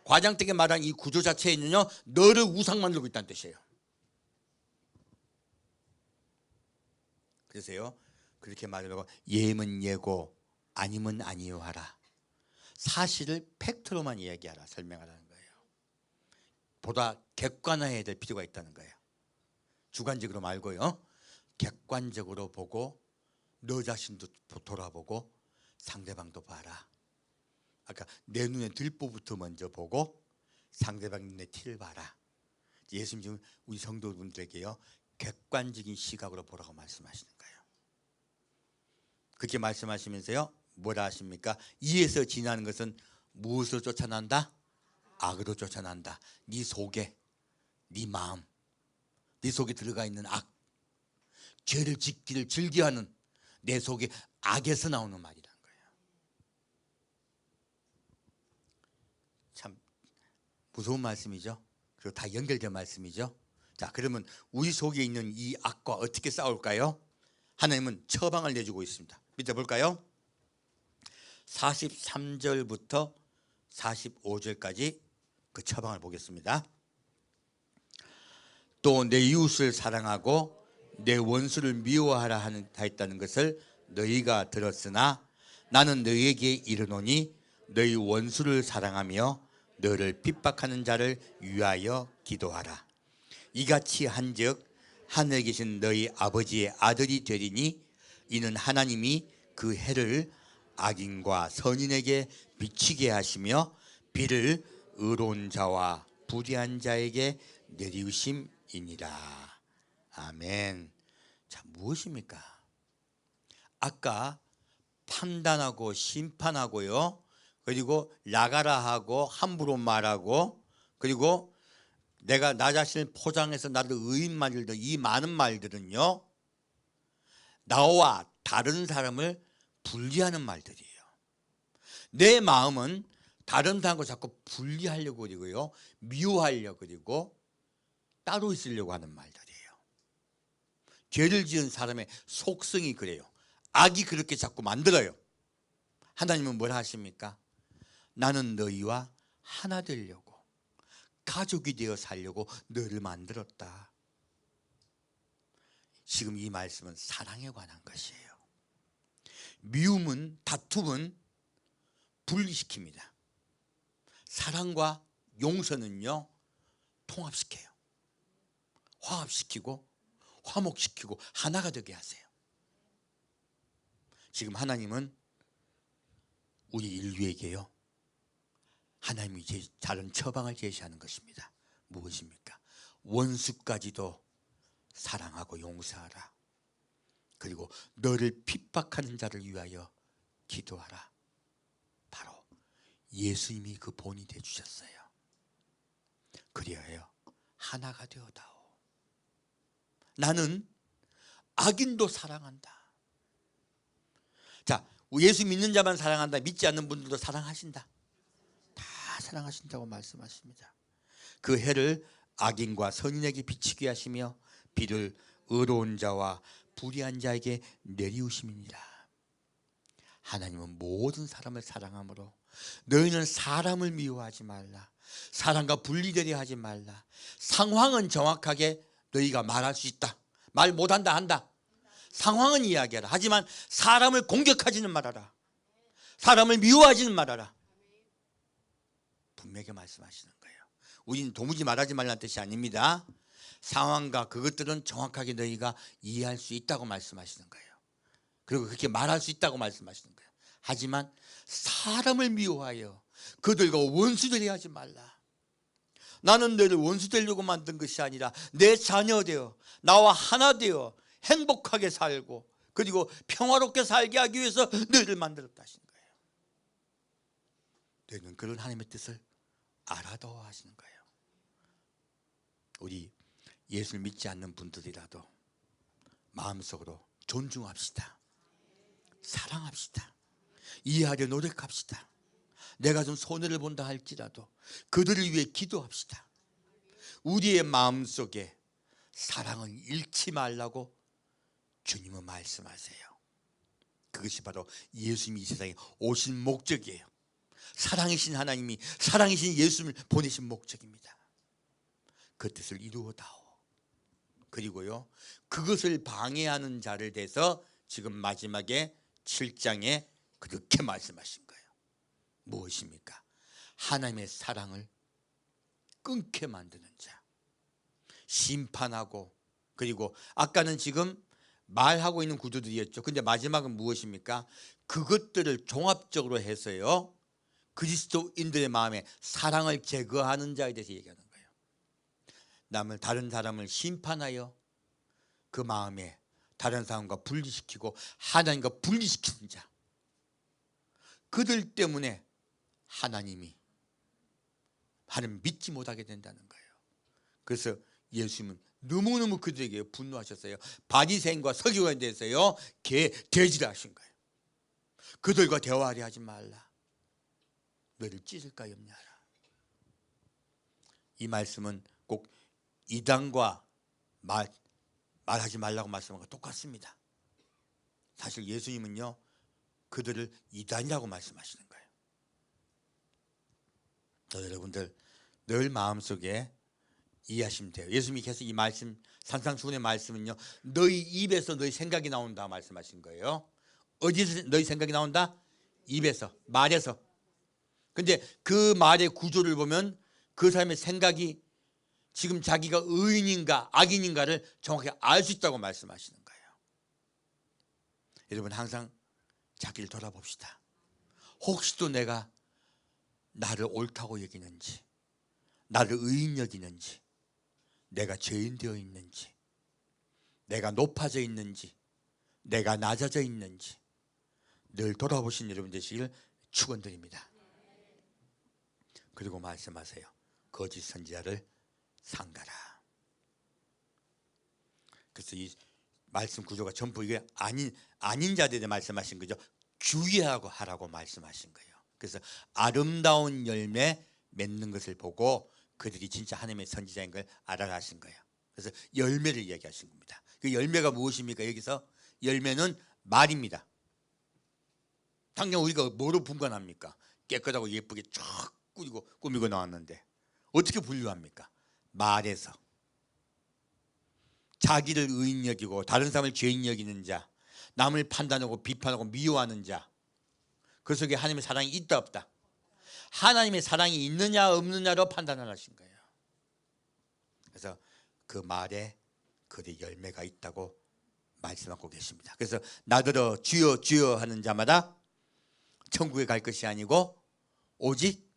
과장되게 말하는 이 구조 자체에는요, 너를 우상 만들고 있다는 뜻이에요. 그래서요, 그렇게 말하고 예면 예고 아니면 아니요 하라. 사실을 팩트로만 이야기하라, 설명하라는 거예요. 보다 객관화해야 될 필요가 있다는 거예요. 주관적으로 말고요, 객관적으로 보고 너 자신도 돌아보고 상대방도 봐라. 아까 내 눈에 들보부터 먼저 보고 상대방 눈에 티를 봐라. 예수님 지금 우리 성도분들에게요, 객관적인 시각으로 보라고 말씀하시는 거예요. 그렇게 말씀하시면서요, 뭐라 하십니까? 이에서 지나는 것은 무엇으로 쫓아난다? 악으로 쫓아난다. 네 속에, 네 마음, 네 속에 들어가 있는 악, 죄를 짓기를 즐겨하는 내 속에 악에서 나오는 말이라는 거예요. 참 무서운 말씀이죠. 그리고 다 연결된 말씀이죠. 자, 그러면 우리 속에 있는 이 악과 어떻게 싸울까요? 하나님은 처방을 내주고 있습니다. 밑에 볼까요? 43절부터 45절까지 그 처방을 보겠습니다. 또 내 이웃을 사랑하고 내 원수를 미워하라 하였다는 것을 너희가 들었으나 나는 너희에게 이르노니 너희 원수를 사랑하며 너를 핍박하는 자를 위하여 기도하라. 이같이 한즉 하늘에 계신 너희 아버지의 아들이 되리니 이는 하나님이 그 해를 악인과 선인에게 비치게 하시며 비를 의로운 자와 불의한 자에게 내리우심이니라. 아멘. 자, 무엇입니까? 아까 판단하고 심판하고요, 그리고 나가라 하고 함부로 말하고, 그리고 내가 나 자신을 포장해서 나를 의인 만들던 이 많은 말들은요, 나와 다른 사람을 분리하는 말들이에요. 내 마음은 다른 사람과 자꾸 분리하려고 그러고요, 미워하려고 그러고 따로 있으려고 하는 말들이에요. 죄를 지은 사람의 속성이 그래요. 악이 그렇게 자꾸 만들어요. 하나님은 뭘 하십니까? 나는 너희와 하나 되려고, 가족이 되어 살려고 너를 만들었다. 지금 이 말씀은 사랑에 관한 것이에요. 미움은, 다툼은 분리시킵니다. 사랑과 용서는요, 통합시켜요. 화합시키고 화목시키고 하나가 되게 하세요. 지금 하나님은 우리 인류에게요, 하나님이 다른 처방을 제시하는 것입니다. 무엇입니까? 원수까지도 사랑하고 용서하라. 그리고 너를 핍박하는 자를 위하여 기도하라. 바로 예수님이 그 본이 되어주셨어요. 그리하여 하나가 되어다오. 나는 악인도 사랑한다. 자, 예수 믿는 자만 사랑한다. 믿지 않는 분들도 사랑하신다. 다 사랑하신다고 말씀하십니다. 그 해를 악인과 선인에게 비치게 하시며 비를 의로운 자와 불의한 자에게 내리우심이니라. 하나님은 모든 사람을 사랑하므로 너희는 사람을 미워하지 말라. 사람과 분리되려 하지 말라. 상황은 정확하게 너희가 말할 수 있다. 말 못한다 한다. 상황은 이야기하라. 하지만 사람을 공격하지는 말아라. 사람을 미워하지는 말아라. 분명히 말씀하시는 거예요. 우리는 도무지 말하지 말라는 뜻이 아닙니다. 상황과 그것들은 정확하게 너희가 이해할 수 있다고 말씀하시는 거예요. 그리고 그렇게 말할 수 있다고 말씀하시는 거예요. 하지만 사람을 미워하여 그들과 원수되려 하지 말라. 나는 너를 원수 되려고 만든 것이 아니라 내 자녀 되어 나와 하나 되어 행복하게 살고 그리고 평화롭게 살게 하기 위해서 너희를 만들었다 하시는 거예요. 너희는 그런 하나님의 뜻을 알아둬 하시는 거예요. 우리 예수를 믿지 않는 분들이라도 마음속으로 존중합시다. 사랑합시다. 이해하려 노력합시다. 내가 좀 손해를 본다 할지라도 그들을 위해 기도합시다. 우리의 마음속에 사랑을 잃지 말라고 주님은 말씀하세요. 그것이 바로 예수님이 이 세상에 오신 목적이에요. 사랑이신 하나님이 사랑이신 예수님을 보내신 목적입니다. 그 뜻을 이루어다오. 그리고요, 그것을 방해하는 자를 대해서 지금 마지막에 7장에 그렇게 말씀하신 거예요. 무엇입니까? 하나님의 사랑을 끊게 만드는 자, 심판하고, 그리고 아까는 지금 말하고 있는 구조들이었죠. 근데 마지막은 무엇입니까? 그것들을 종합적으로 해서요, 그리스도인들의 마음에 사랑을 제거하는 자에 대해서 얘기하는 거예요. 다른 사람을 심판하여 그 마음에 다른 사람과 분리시키고 하나님과 분리시키는 자, 그들 때문에 하나님 믿지 못하게 된다는 거예요. 그래서 예수님은 너무너무 그들에게 분노하셨어요. 바리새인과 서기관에 대해서요, 대지를 하신 거예요. 그들과 대화하려 하지 말라. 너를 찢을까 염려하라. 이 말씀은 꼭 이단과 말하지 말라고 말씀한 거 똑같습니다. 사실 예수님은요, 그들을 이단이라고 말씀하시는 거예요. 여러분들 늘 마음속에 이해하시면 돼요. 예수님이 계속 이 말씀, 산상수훈의 말씀은요, 너희 입에서 너희 생각이 나온다 말씀하신 거예요. 어디서 너희 생각이 나온다? 입에서, 말에서. 근데 그 말의 구조를 보면 그 사람의 생각이 지금 자기가 의인인가 악인인가를 정확히 알 수 있다고 말씀하시는 거예요. 여러분 항상 자기를 돌아봅시다. 혹시 또 내가 나를 옳다고 여기는지, 나를 의인 여기는지, 내가 죄인 되어 있는지, 내가 높아져 있는지, 내가 낮아져 있는지 늘 돌아보신 여러분 되시길 축원드립니다. 그리고 말씀하세요. 거짓 선지자를 상가라. 그래서 이 말씀 구조가 전부 이게 아닌 자들에 말씀하신 거죠. 주의하고 하라고 말씀하신 거예요. 그래서 아름다운 열매 맺는 것을 보고 그들이 진짜 하나님의 선지자인 걸 알아라 하신 거예요. 그래서 열매를 이야기하신 겁니다. 그 열매가 무엇입니까? 여기서 열매는 말입니다. 당장 우리가 뭐로 분간합니까? 깨끗하고 예쁘게 쫙 꾸미고 나왔는데 어떻게 분류합니까? 말에서. 자기를 의인 여기고 다른 사람을 죄인 여기는 자, 남을 판단하고 비판하고 미워하는 자, 그 속에 하나님의 사랑이 있다 없다? 하나님의 사랑이 있느냐 없느냐로 판단을 하신 거예요. 그래서 그 말에 그의 열매가 있다고 말씀하고 계십니다. 그래서 나더러 주여 주여 하는 자마다 천국에 갈 것이 아니고 오직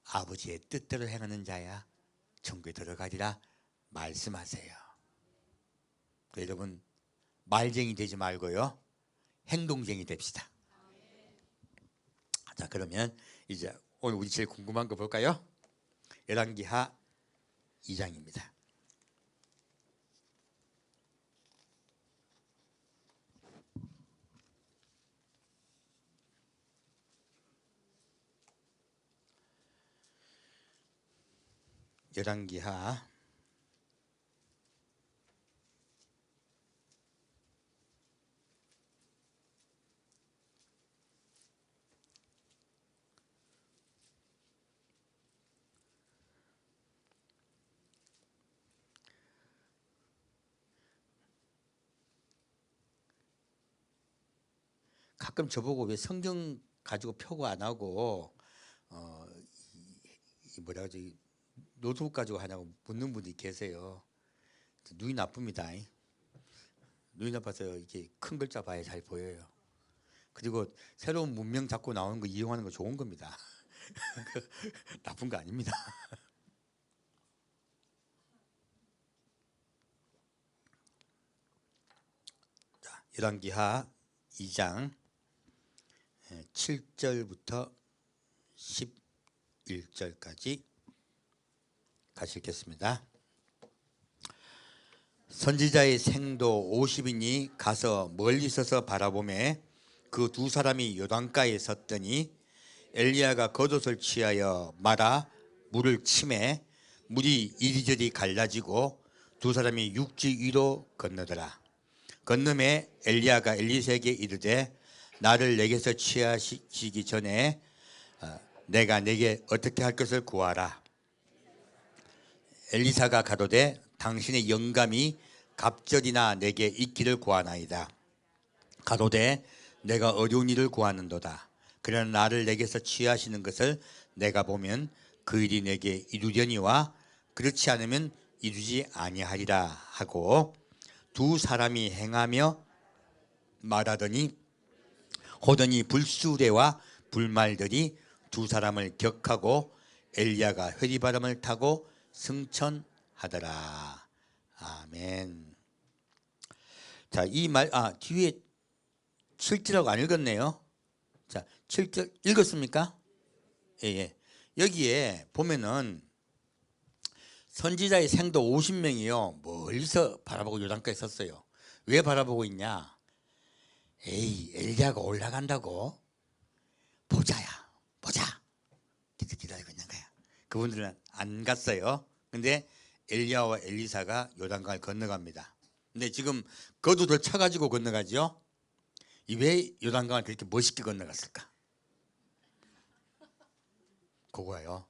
아버지의 뜻대로 행하는 자야 천국에 들어가리라 말씀하세요. 여러분 말쟁이 되지 말고요, 행동쟁이 됩시다. 자, 그러면 이제 오늘 우리 제일 궁금한 거 볼까요? 열왕기하 2장입니다. 열왕기하 '가끔 저보고 왜 성경 가지고 표고 안 하고 뭐라 그러지, 노트북 가지고 하냐고 묻는 분이 계세요. 눈이 나쁩니다. 눈이 나빠서 이렇게 큰 글자 봐야 잘 보여요. 그리고 새로운 문명 잡고 나오는 거 이용하는 거 좋은 겁니다. 나쁜 거 아닙니다. 자, 열왕기하 2장 7절부터 11절까지 같이 읽겠습니다. 선지자의 생도 50인이 가서 멀리 서서 바라보매 그 두 사람이 요단가에 섰더니 엘리야가 겉옷을 취하여 말아 물을 치매 물이 이리저리 갈라지고 두 사람이 육지 위로 건너더라. 건너매 엘리야가 엘리사에게 이르되 나를 내게서 취하시기 전에 내가 내게 어떻게 할 것을 구하라. 엘리사가 가로되 당신의 영감이 갑절이나 내게 있기를 구하나이다. 가로되 내가 어려운 일을 구하는도다. 그러나 나를 내게서 취하시는 것을 내가 보면 그 일이 내게 이루려니와 그렇지 않으면 이루지 아니하리라 하고 두 사람이 행하며 말하더니 호더니 불수레와 불말들이 두 사람을 격하고 엘리야가 회리바람을 타고 승천하더라. 아멘. 자, 이 말 뒤에 7절하고 안 읽었네요. 자, 7절 읽었습니까? 예. 여기에 보면은 선지자의 생도 50명이요 멀리서 바라보고 요단가에 섰어요. 왜 바라보고 있냐? 에이, 엘리야가 올라간다고? 보자. 기다리고 있는 거야. 그분들은 안 갔어요. 근데 엘리야와 엘리사가 요단강을 건너갑니다. 근데 지금 겉옷을 쳐가지고 건너가죠. 왜 요단강을 그렇게 멋있게 건너갔을까? 그거요,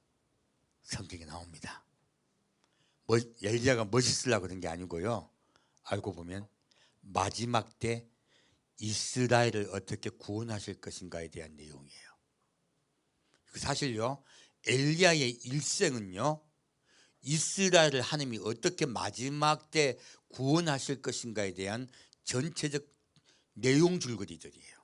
성경에 나옵니다. 엘리야가 멋있으려고 그런 게 아니고요, 알고 보면 마지막 때 이스라엘을 어떻게 구원하실 것인가에 대한 내용이에요. 사실요, 엘리야의 일생은요, 이스라엘을 하나님이 어떻게 마지막 때 구원하실 것인가에 대한 전체적 내용 줄거리들이에요.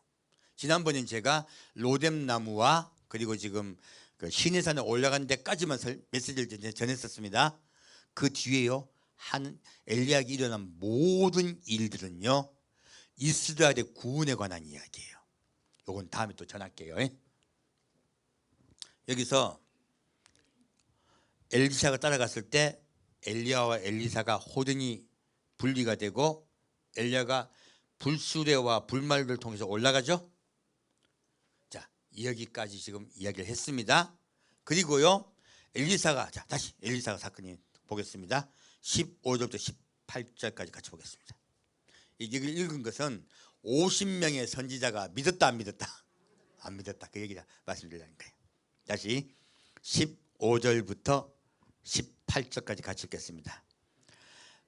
지난번엔 제가 로뎀나무와 그리고 지금 그 시내산에 올라간 데까지만 메시지를 전했었습니다. 그 뒤에요, 엘리야에게 일어난 모든 일들은요 이스라엘의 구원에 관한 이야기예요. 요건 다음에 또 전할게요. 여기서 엘리사가 따라갔을 때 엘리야와 엘리사가 호든이 분리가 되고 엘리야가 불수레와 불말을 통해서 올라가죠. 자, 여기까지 지금 이야기를 했습니다. 그리고요, 엘리사가, 자, 다시 엘리사가 사건이 보겠습니다. 15절부터 18절까지 같이 보겠습니다. 이게 읽은 것은 50명의 선지자가 믿었다 안 믿었다? 안 믿었다. 그 얘기를 말씀드리려는 거예요. 다시 15절부터 18절까지 같이 읽겠습니다.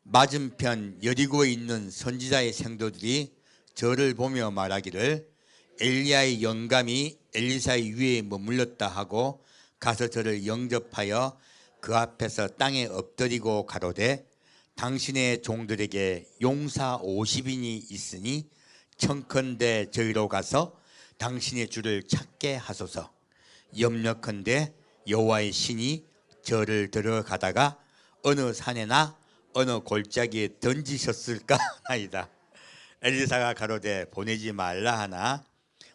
맞은편 여리고에 있는 선지자의 생도들이 저를 보며 말하기를 엘리야의 영감이 엘리사의 위에 머물렀다 하고 가서 저를 영접하여 그 앞에서 땅에 엎드리고 가로되 당신의 종들에게 용사 50인이 있으니 청컨대 저희로 가서 당신의 주를 찾게 하소서. 염려컨대 여호와의 신이 저를 들어가다가 어느 산에나 어느 골짜기에 던지셨을까 하이다. 엘리사가 가로되 보내지 말라 하나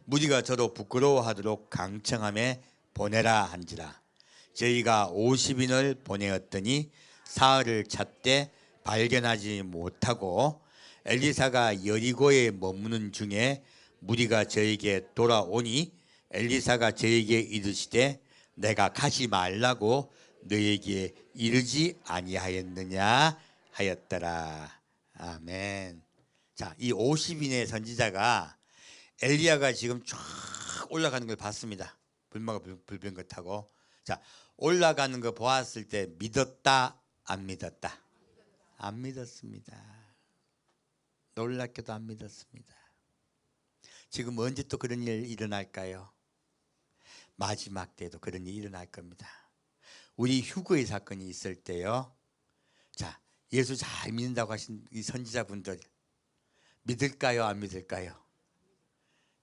무리가 저로 부끄러워하도록 강청함에 보내라 한지라. 저희가 50인을 보내었더니 사흘을 찾되 발견하지 못하고 엘리사가 여리고에 머무는 중에 무리가 저에게 돌아오니 엘리사가 저에게 이르시되 내가 가지 말라고 너에게 이르지 아니하였느냐 하였더라. 아멘. 자, 이 50인의 선지자가 엘리야가 지금 쫙 올라가는 걸 봤습니다. 불마가 불변 것 타고. 자, 올라가는 거 보았을 때 믿었다 안 믿었다? 안 믿었습니다. 놀랍게도 안 믿었습니다. 지금 언제 또 그런 일 일어날까요? 마지막 때도 그런 일이 일어날 겁니다. 우리 휴거의 사건이 있을 때요, 자, 예수 잘 믿는다고 하신 이 선지자분들 믿을까요 안 믿을까요?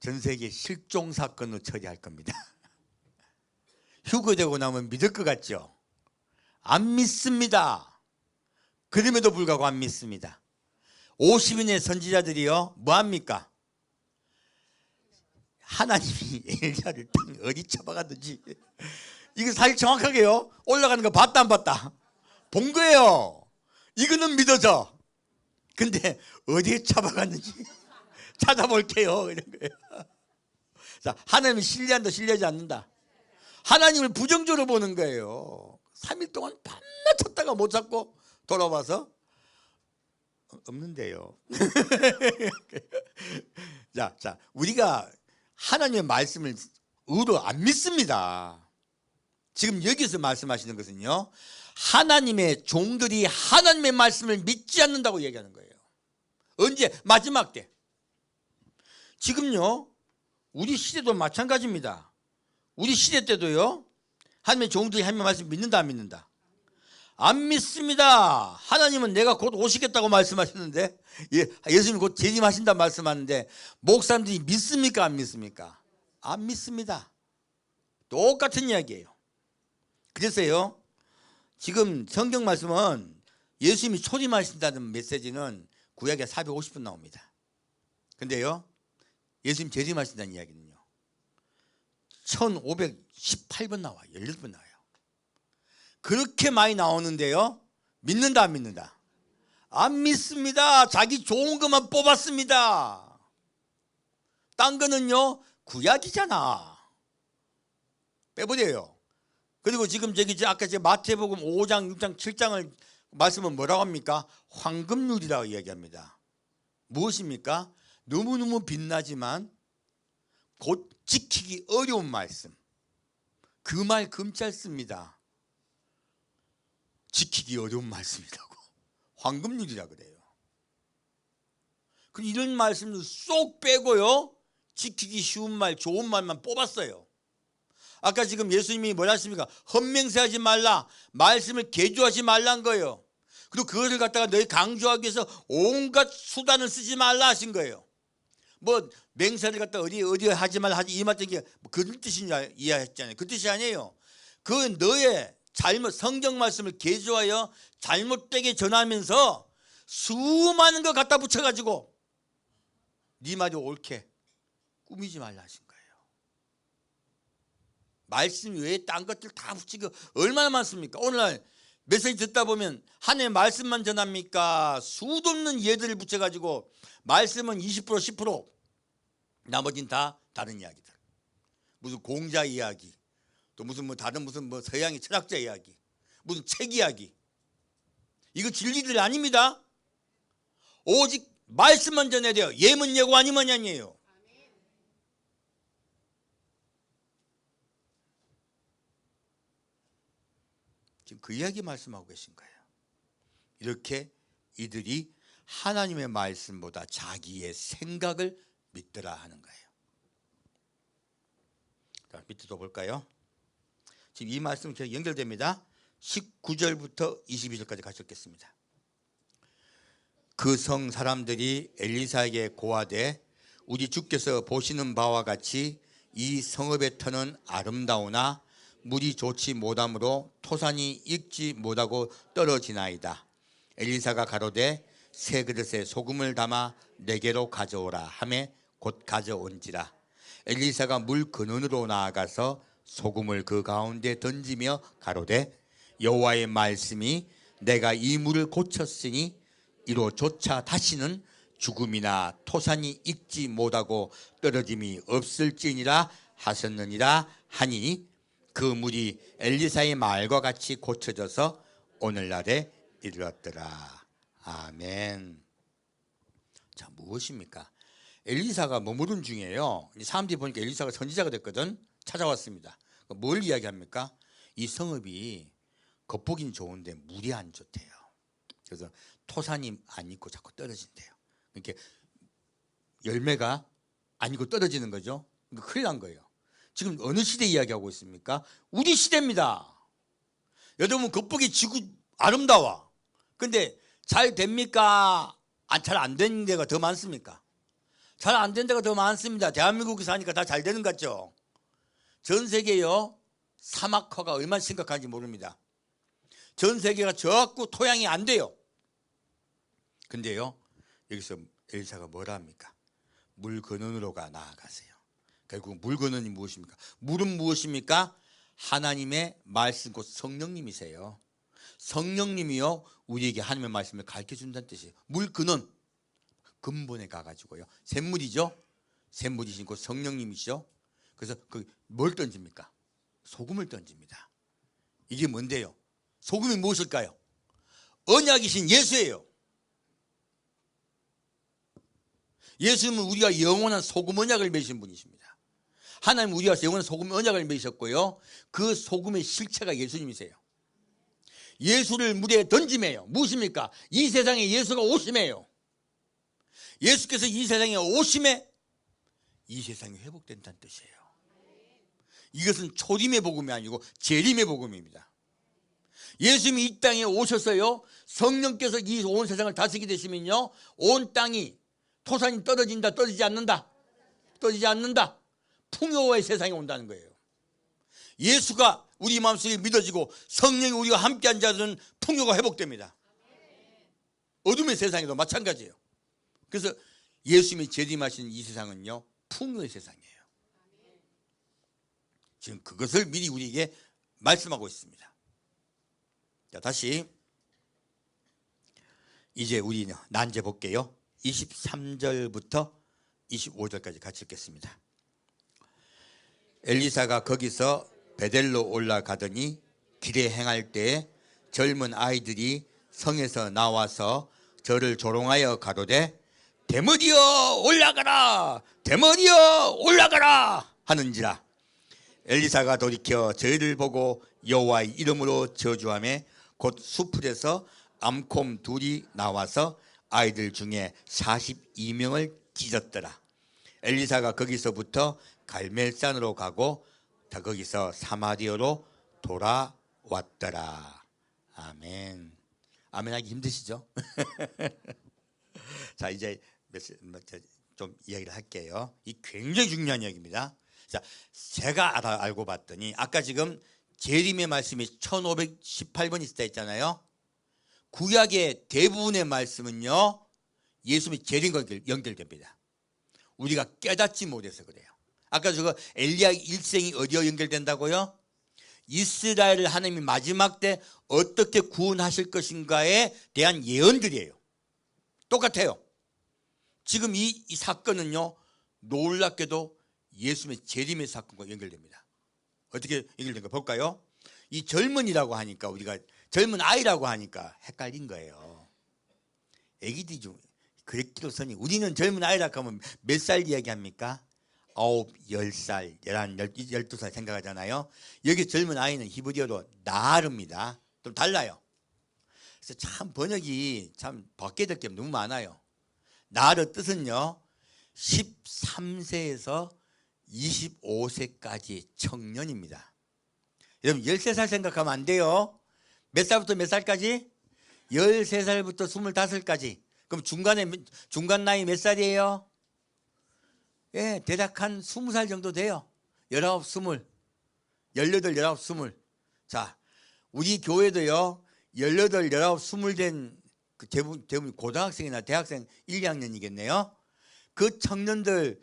전 세계 실종 사건으로 처리할 겁니다. 휴거되고 나면 믿을 것 같죠? 안 믿습니다. 그럼에도 불구하고 안 믿습니다. 50인의 선지자들이요, 뭐합니까? 하나님이 엘리야를 땅 어디 쳐박았는지, 이거 사실 정확하게요, 올라가는 거 봤다 안 봤다? 본 거예요. 이거는 믿어져. 근데 어디에 쳐박았는지 찾아볼게요, 이런 거예요. 자, 하나님을 신뢰한다 신뢰하지 않는다? 하나님을 부정적으로 보는 거예요. 3일 동안 밤낮 찾다가 못 찾고 돌아와서 없는데요. 자, 우리가 하나님의 말씀을 의로 안 믿습니다. 지금 여기서 말씀하시는 것은요, 하나님의 종들이 하나님의 말씀을 믿지 않는다고 얘기하는 거예요. 언제? 마지막 때. 지금요, 우리 시대도 마찬가지입니다. 우리 시대 때도요, 하나님의 종들이 하나님의 말씀 믿는다 안 믿는다? 안 믿습니다. 하나님은 내가 곧 오시겠다고 말씀하셨는데, 예수님 곧 재림하신다 말씀하는데, 목사님들이 믿습니까 안 믿습니까? 안 믿습니다. 똑같은 이야기예요. 그래서요, 지금 성경 말씀은 예수님이 초림하신다는 메시지는 구약에 450번 나옵니다. 근데요, 예수님 재림하신다는 이야기는요 1518번 나와요. 18번 나와요. 그렇게 많이 나오는데요, 믿는다 안 믿는다? 안 믿습니다. 자기 좋은 것만 뽑았습니다. 딴 거는요 구약이잖아, 빼버려요. 그리고 지금 아까 제가 마태복음 5장 6장 7장을 말씀은 뭐라고 합니까? 황금률이라고 이야기합니다. 무엇입니까? 너무너무 빛나지만 곧 지키기 어려운 말씀. 그 말 금잘 씁니다. 지키기 어려운 말씀이라고. 황금률이라 그래요. 이런 말씀을 쏙 빼고요, 지키기 쉬운 말, 좋은 말만 뽑았어요. 아까 지금 예수님이 뭐라 하십니까? 헛맹세하지 말라, 말씀을 개조하지 말라는 거예요. 그리고 그것을 갖다가 너희 강조하기 위해서 온갖 수단을 쓰지 말라 하신 거예요. 뭐 맹세를 갖다 어디 하지 말라 하지, 이 말은 그런 뜻인 줄 이해했잖아요. 그 뜻이 아니에요. 그 너의 잘못, 성경 말씀을 개조하여 잘못되게 전하면서 수많은 거 갖다 붙여가지고 네 말이 옳게 꾸미지 말라 하신 거예요. 말씀 외에 딴 것들 다 붙이고 얼마나 많습니까? 오늘날 메시지 듣다 보면 하나님의 말씀만 전합니까? 수도 없는 예들을 붙여가지고 말씀은 20% 10%, 나머지는 다 다른 이야기들. 무슨 공자 이야기, 또 무슨 다른 서양의 철학자 이야기, 무슨 책 이야기. 이거 진리들이 아닙니다. 오직 말씀만 전해야 돼요. 예문 예고 아니면 아니에요. 지금 그 이야기 말씀하고 계신 거예요. 이렇게 이들이 하나님의 말씀보다 자기의 생각을 믿더라 하는 거예요. 자, 밑에도 볼까요? 지금 이 말씀은 계속 연결됩니다. 19절부터 22절까지 같이 읽겠습니다. 그 성 사람들이 엘리사에게 고하되, 우리 주께서 보시는 바와 같이 이 성읍의 터는 아름다우나 물이 좋지 못하므로 토산이 익지 못하고 떨어지나이다. 엘리사가 가로되, 새 그릇에 소금을 담아 내게로 가져오라 하매 곧 가져온지라. 엘리사가 물 근원으로 나아가서 소금을 그 가운데 던지며 가로되, 여호와의 말씀이 내가 이 물을 고쳤으니 이로조차 다시는 죽음이나 토산이 익지 못하고 떨어짐이 없을지니라 하셨느니라 하니, 그 물이 엘리사의 말과 같이 고쳐져서 오늘날에 이르렀더라. 아멘. 자, 무엇입니까? 엘리사가 머무른 중에요. 사람들이 보니까 엘리사가 선지자가 됐거든. 찾아왔습니다. 뭘 이야기합니까? 이 성읍이 겉보긴 좋은데 물이 안 좋대요. 그래서 토산이 안 익고 자꾸 떨어진대요. 이렇게 열매가 안 익고 떨어지는 거죠. 큰일 난 거예요. 지금 어느 시대 이야기하고 있습니까? 우리 시대입니다. 여러분 겉보기 지구 아름다워. 근데 잘 됩니까? 잘 안 되는 데가 더 많습니까? 잘 안 된 데가 더 많습니다. 대한민국에 사니까 다 잘 되는 것 같죠? 전 세계요 사막화가 얼마나 심각한지 모릅니다. 전 세계가 자꾸 토양이 안 돼요. 근데요 여기서 엘리사가 뭐라 합니까? 물 근원으로가 나아가세요. 결국 물 근원이 무엇입니까? 물은 무엇입니까? 하나님의 말씀 곧 성령님이세요. 성령님이요 우리에게 하나님의 말씀을 가르쳐준다는 뜻이에요. 물 근원 근본에 가가지고요 샘물이죠. 샘물이신 곧 성령님이시죠. 그래서 뭘 던집니까? 소금을 던집니다. 이게 뭔데요? 소금이 무엇일까요? 언약이신 예수예요. 예수님은 우리가 영원한 소금 언약을 맺으신 분이십니다. 하나님은 우리가 영원한 소금 언약을 맺으셨고요 그 소금의 실체가 예수님이세요. 예수를 물에 던짐이에요. 무엇입니까? 이 세상에 예수가 오심이에요. 예수께서 이 세상에 오심에 이 세상이 회복된다는 뜻이에요. 이것은 초림의 복음이 아니고 재림의 복음입니다. 예수님이 이 땅에 오셨어요. 성령께서 이 온 세상을 다스리게 되시면요 온 땅이 토산이 떨어진다 떨어지지 않는다 떨어지지 않는다 풍요의 세상에 온다는 거예요. 예수가 우리 마음속에 믿어지고 성령이 우리와 함께한 자들은 풍요가 회복됩니다. 어둠의 세상에도 마찬가지예요. 그래서 예수님이 재림하신 이 세상은요 풍요의 세상이에요. 지금 그것을 미리 우리에게 말씀하고 있습니다. 자, 다시 이제 우리 난제 볼게요. 23절부터 25절까지 같이 읽겠습니다. 엘리사가 거기서 베델로 올라가더니 길에 행할 때에 젊은 아이들이 성에서 나와서 저를 조롱하여 가로되 대머리여 올라가라 대머리여 올라가라 하는지라. 엘리사가 돌이켜 저희를 보고 여호와의 이름으로 저주하며 곧 수풀에서 암콤 둘이 나와서 아이들 중에 42명을 찢었더라. 엘리사가 거기서부터 갈멜산으로 가고 다 거기서 사마리아로 돌아왔더라. 아멘. 아멘 하기 힘드시죠? 자, 이제 좀 이야기를 할게요. 이 굉장히 중요한 이야기입니다. 자, 제가 알고 봤더니 아까 지금 재림의 말씀이 1518번 있다 했잖아요. 구약의 대부분의 말씀은요 예수님의 재림과 연결됩니다. 우리가 깨닫지 못해서 그래요. 아까 저거 엘리야 일생이 어디와 연결된다고요? 이스라엘을 하나님이 마지막 때 어떻게 구원하실 것인가에 대한 예언들이에요. 똑같아요. 지금 이 사건은요 놀랍게도 예수님의 재림의 사건과 연결됩니다. 어떻게 연결된가 볼까요? 이 젊은이라고 하니까 우리가 젊은 아이라고 하니까 헷갈린 거예요. 애기들이 좀 그랬기로서니 우리는 젊은 아이라고 하면 몇 살 이야기합니까? 9, 10살, 11, 12살 생각하잖아요. 여기 젊은 아이는 히브리어로 나르입니다. 좀 달라요. 그래서 참 번역이 참 바뀌어야 될 게 너무 많아요. 나르 뜻은요 13세에서 25세까지 청년입니다. 여러분 13살 생각하면 안 돼요. 몇 살부터 몇 살까지? 13살부터 25살까지. 그럼 중간 나이 몇 살이에요? 예, 대략 한 20살 정도 돼요. 19, 20, 18, 19, 20. 자, 우리 교회도요 18, 19, 20 된 대부분 고등학생이나 대학생 1, 2학년이겠네요. 그 청년들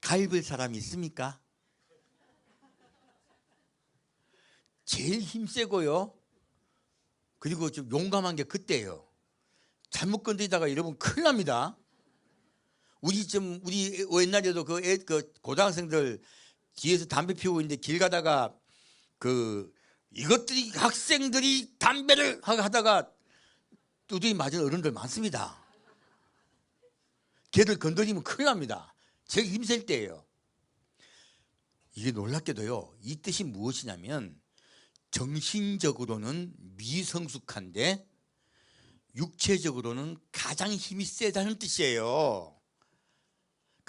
가입할 사람이 있습니까? 제일 힘세고요. 그리고 좀 용감한 게 그때예요. 잘못 건드리다가 여러분 큰일 납니다. 우리 옛날에도 그 고등학생들 뒤에서 담배 피우고 있는데 길 가다가 이것들이 학생들이 담배를 하다가 두드리 맞은 어른들 많습니다. 걔들 건드리면 큰일 납니다. 제가 힘셀 때예요. 이게 놀랍게도요, 이 뜻이 무엇이냐면 정신적으로는 미성숙한데 육체적으로는 가장 힘이 세다는 뜻이에요.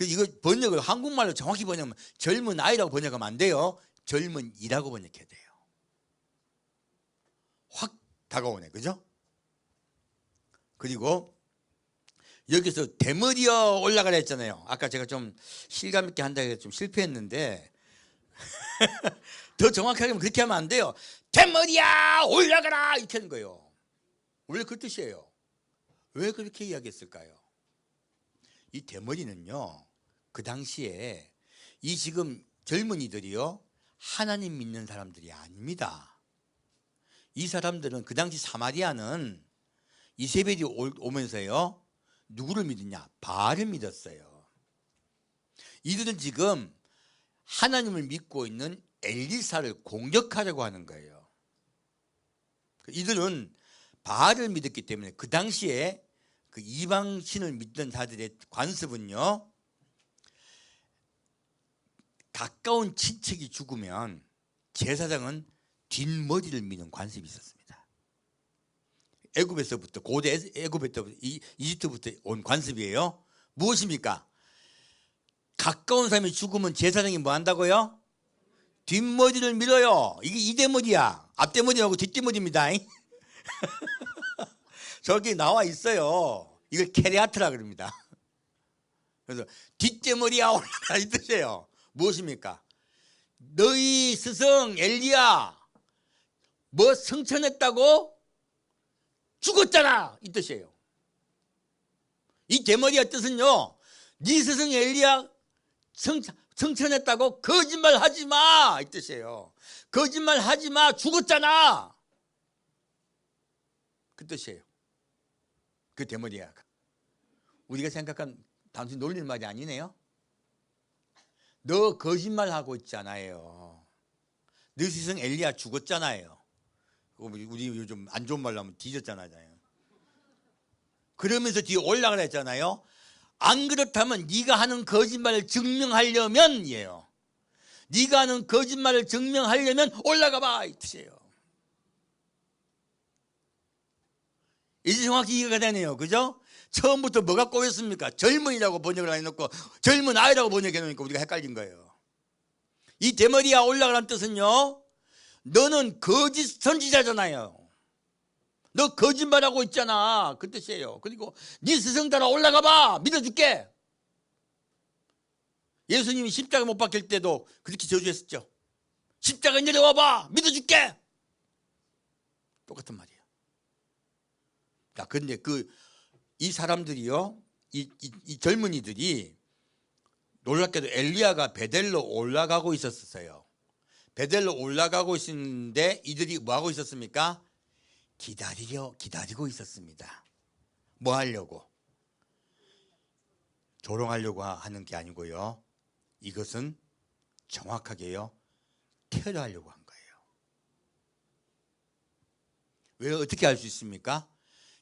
이거 번역을 한국말로 정확히 번역하면 젊은 아이라고 번역하면 안 돼요. 젊은이라고 번역해야 돼요. 확 다가오네, 그죠? 그리고 여기서 대머리여 올라가라 했잖아요. 아까 제가 좀 실감 있게 한다고 해서 좀 실패했는데 더 정확하게 그렇게 하면 안 돼요. 대머리야 올라가라 이렇게 하는 거예요. 원래 그 뜻이에요. 왜 그렇게 이야기했을까요? 이 대머리는요, 그 당시에 이 지금 젊은이들이요, 하나님 믿는 사람들이 아닙니다. 이 사람들은 그 당시 사마리아는 이세벨이 오면서요, 누구를 믿느냐? 바알을 믿었어요. 이들은 지금 하나님을 믿고 있는 엘리사를 공격하려고 하는 거예요. 이들은 바알을 믿었기 때문에 그 당시에 그 이방신을 믿던 자들의 관습은요, 가까운 친척이 죽으면 제사장은 뒷머리를 미는 관습이 있었습니다. 애굽에서부터, 고대 애굽에서부터, 이집트부터 온 관습이에요. 무엇입니까? 가까운 사람이 죽으면 제사장이 뭐 한다고요? 뒷머리를 밀어요. 이게 이대머리야. 앞대머리하고 뒷대머리입니다. 저기 나와 있어요. 이걸 케레아트라 그럽니다. 그래서 뒷대머리야 올라가라 이 뜻이에요. 무엇입니까? 너희 스승 엘리야 뭐 성천했다고? 죽었잖아 이 뜻이에요. 이 대머리야 뜻은요, 네 스승 엘리야 성천했다고 거짓말 하지마 이 뜻이에요. 거짓말 하지마, 죽었잖아 그 뜻이에요. 그 대머리야. 우리가 생각한 단순히 놀리는 말이 아니네요. 너 거짓말하고 있잖아요. 너 스승 엘리야 죽었잖아요. 우리 요즘 안 좋은 말로 하면 뒤졌잖아요. 그러면서 뒤에 올라가라 했잖아요. 안 그렇다면 네가 하는 거짓말을 증명하려면 이에요. 네가 하는 거짓말을 증명하려면 올라가 봐 이 뜻이에요. 이제 정확히 이해가 되네요. 그죠? 처음부터 뭐가 꼬였습니까? 젊은이라고 번역을 안 해놓고 젊은 아이라고 번역해 놓으니까 우리가 헷갈린 거예요. 이 대머리야 올라가라는 뜻은요, 너는 거짓 선지자잖아요. 너 거짓말하고 있잖아 그 뜻이에요. 그리고 네 스승 따라 올라가 봐, 믿어줄게. 예수님이 십자가 못 박힐 때도 그렇게 저주했었죠. 십자가 내려와 봐, 믿어줄게. 똑같은 말이에요. 그런데 이 사람들이요, 이 젊은이들이 놀랍게도 엘리야가 베델로 올라가고 있었어요. 베델로 올라가고 있었는데 이들이 뭐 하고 있었습니까? 기다리고 있었습니다. 뭐 하려고? 조롱하려고 하는 게 아니고요, 이것은 정확하게요, 테러하려고 한 거예요. 왜, 어떻게 알 수 있습니까?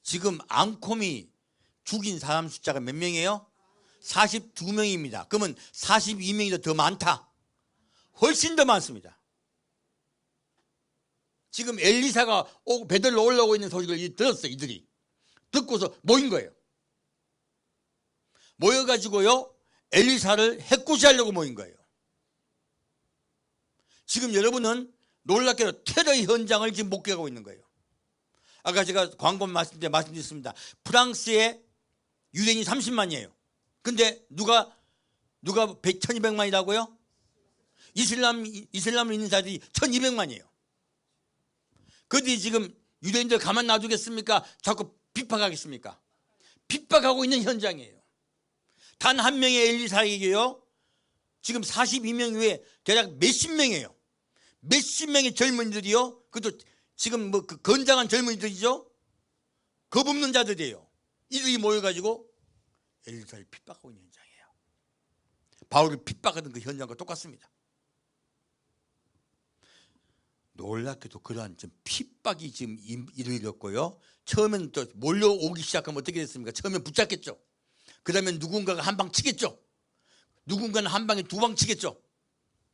지금 앙콤이 죽인 사람 숫자가 몇 명이에요? 42명입니다. 그러면 42명이 더 많다. 훨씬 더 많습니다. 지금 엘리사가 베델로 올라오고 있는 소식을 들었어요. 이들이 듣고서 모인 거예요. 모여가지고요, 엘리사를 해코지하려고 모인 거예요. 지금 여러분은 놀랍게도 테러의 현장을 지금 목격하고 있는 거예요. 아까 제가 광고 말씀드렸습니다. 프랑스에 유대인이 30만이에요. 근데 누가 1200만이라고요? 이슬람을 믿는 자들이 1200만이에요. 그들이 지금 유대인들 가만 놔두겠습니까? 자꾸 핍박하겠습니까? 핍박하고 있는 현장이에요. 단 한 명의 엘리사에게요, 지금 42명 외에 대략 몇십 명이에요. 몇십 명의 젊은이들이요, 그것도 지금 뭐 그 건장한 젊은이들이죠. 겁없는 자들이에요. 이들이 모여가지고 엘리사를 핍박하고 있는 현장이에요. 바울을 핍박하던 그 현장과 똑같습니다. 놀랍게도 그러한 좀 핍박이 지금 이루어졌고요. 처음에는 또 몰려오기 시작하면 어떻게 됐습니까? 처음엔 붙잡겠죠. 그 다음에 누군가가 한 방 치겠죠. 누군가는 한 방에 두 방 치겠죠.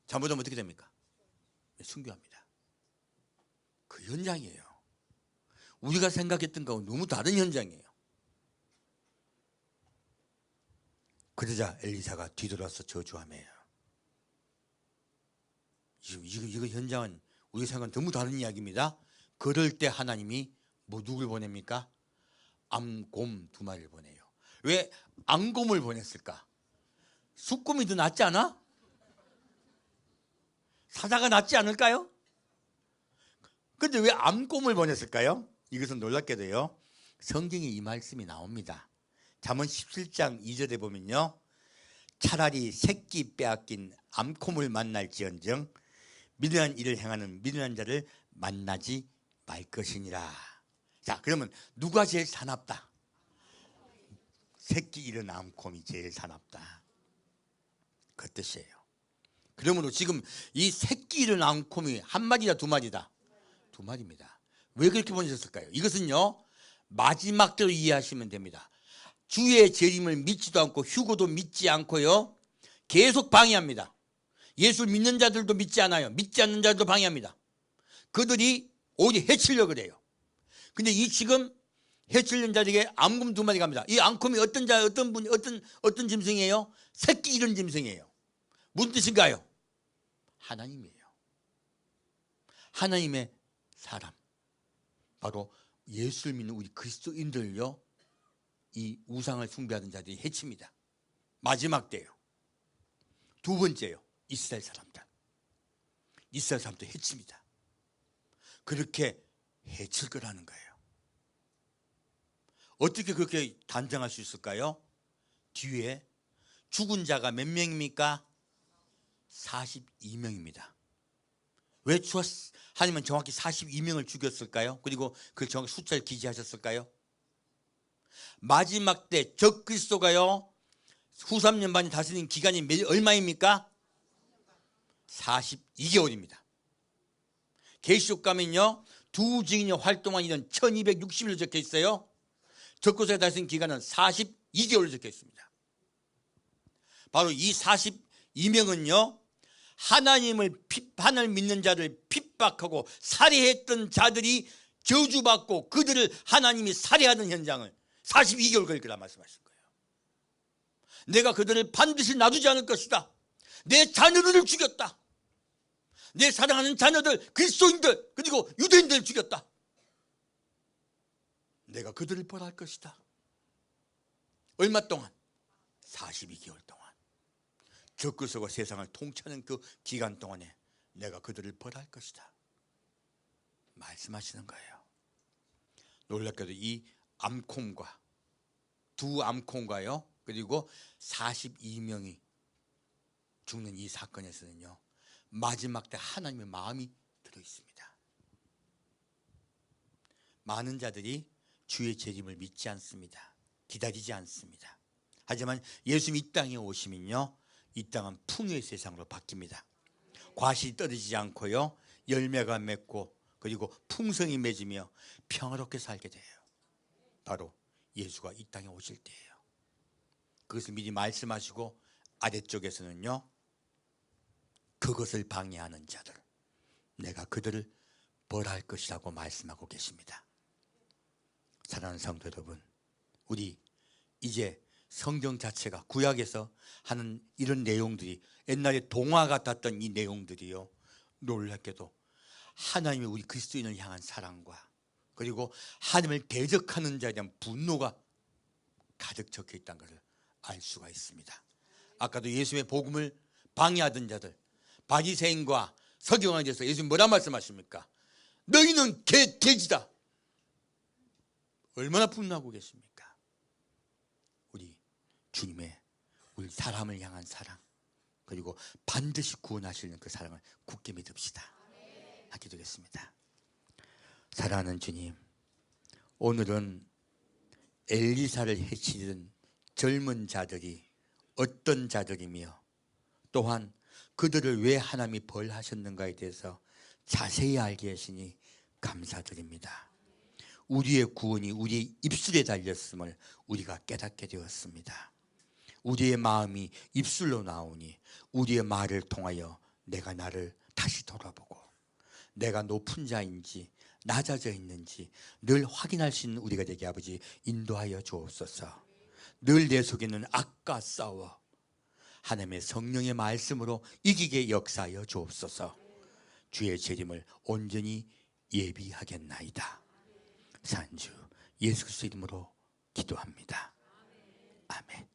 잘못하면 어떻게 됩니까? 순교합니다. 그 현장이에요. 우리가 생각했던 거하고 너무 다른 현장이에요. 그러자 엘리사가 뒤돌아서 저주하며요. 이거 현장은 우리 생각은 너무 다른 이야기입니다. 그럴 때 하나님이 누굴 보냅니까? 암곰 2마리를 보내요. 왜 암곰을 보냈을까? 숫곰이 더 낫지 않아? 사자가 낫지 않을까요? 근데 왜 암곰을 보냈을까요? 이것은 놀랍게도요, 성경에 이 말씀이 나옵니다. 잠언 17장 2절에 보면요, 차라리 새끼 빼앗긴 암곰을 만날지언정 미련한 일을 행하는 미련한 자를 만나지 말 것이니라. 자, 그러면 누가 제일 사납다? 새끼 잃은 암곰이 제일 사납다. 그 뜻이에요. 그러므로 지금 이 새끼 잃은 암곰이 한 마리다 두 마리다? 두 마리입니다. 왜 그렇게 보내셨을까요? 이것은요, 마지막대로 이해하시면 됩니다. 주의 재림을 믿지도 않고 휴거도 믿지 않고요, 계속 방해합니다. 예수를 믿는 자들도 믿지 않아요. 믿지 않는 자들도 방해합니다. 그들이 오히려 해치려고 그래요. 근데 이 지금 해치려는 자에게 암곰 2마리 갑니다. 이 암곰이 어떤 짐승이에요? 새끼 잃은 짐승이에요. 무슨 뜻인가요? 하나님이에요. 하나님의 사람, 바로 예수를 믿는 우리 그리스도인들을요, 이 우상을 숭배하는 자들이 해칩니다. 마지막 때요. 두 번째요, 이스라엘 사람들. 이스라엘 사람도 해칩니다. 그렇게 해칠 거라는 거예요. 어떻게 그렇게 단정할 수 있을까요? 뒤에 죽은 자가 몇 명입니까? 42명입니다. 왜 하나님은 정확히 42명을 죽였을까요? 그리고 그 정확히 숫자를 기재하셨을까요? 마지막 때 적그리스도가요, 후 3년 반이 다스리는 기간이 얼마입니까? 42개월입니다. 계시록 가면요, 두 증인이 활동한 일은 1260일로 적혀 있어요. 적그리스도가 다스리는 기간은 42개월로 적혀 있습니다. 바로 이 42명은요 하나님을 믿는 자를 핍박하고 살해했던 자들이 저주받고 그들을 하나님이 살해하는 현장을 42개월 걸릴 거라 말씀하신 거예요. 내가 그들을 반드시 놔두지 않을 것이다. 내 자녀들을 죽였다. 내 사랑하는 자녀들, 그리스도인들, 그리고 유대인들을 죽였다. 내가 그들을 벌할 것이다. 얼마 동안? 42개월 동안. 적그리스도가 세상을 통치하는 그 기간 동안에 내가 그들을 벌할 것이다 말씀하시는 거예요. 놀랍게도 이 암콤과 두 암콤과요, 그리고 42명이 죽는 이 사건에서는요, 마지막 때 하나님의 마음이 들어있습니다. 많은 자들이 주의 재림을 믿지 않습니다. 기다리지 않습니다. 하지만 예수님이 이 땅에 오시면요, 이 땅은 풍요의 세상으로 바뀝니다. 과실이 떨어지지 않고요, 열매가 맺고 그리고 풍성이 맺으며 평화롭게 살게 돼요. 바로 예수가 이 땅에 오실 때예요. 그것을 미리 말씀하시고 아래쪽에서는요, 그것을 방해하는 자들, 내가 그들을 벌할 것이라고 말씀하고 계십니다. 사랑하는 성도 여러분, 우리 이제 성경 자체가 구약에서 하는 이런 내용들이, 옛날에 동화 같았던 이 내용들이요, 놀랍게도 하나님의 우리 그리스도인을 향한 사랑과 그리고 하나님을 대적하는 자에 대한 분노가 가득 적혀 있다는 것을 알 수가 있습니다. 아까도 예수님의 복음을 방해하던 자들, 바리새인과 서기관에 대해서 예수님 뭐라 말씀하십니까? 너희는 돼지다. 얼마나 분노하고 계십니까? 우리 주님의 우리 사람을 향한 사랑, 그리고 반드시 구원하시는 그 사랑을 굳게 믿읍시다. 기도하겠습니다. 사랑하는 주님, 오늘은 엘리사를 해치던 젊은 자들이 어떤 자들이며 또한 그들을 왜 하나님이 벌하셨는가에 대해서 자세히 알게 하시니 감사드립니다. 우리의 구원이 우리의 입술에 달렸음을 우리가 깨닫게 되었습니다. 우리의 마음이 입술로 나오니 우리의 말을 통하여 내가 나를 다시 돌아보고 내가 높은 자인지 낮아져 있는지 늘 확인할 수 있는 우리가 되게 아버지 인도하여 주옵소서. 늘 내 속에는 악과 싸워 하나님의 성령의 말씀으로 이기게 역사하여 주옵소서. 주의 재림을 온전히 예비하겠나이다. 산주 예수 그리스도 이름으로 기도합니다. 아멘.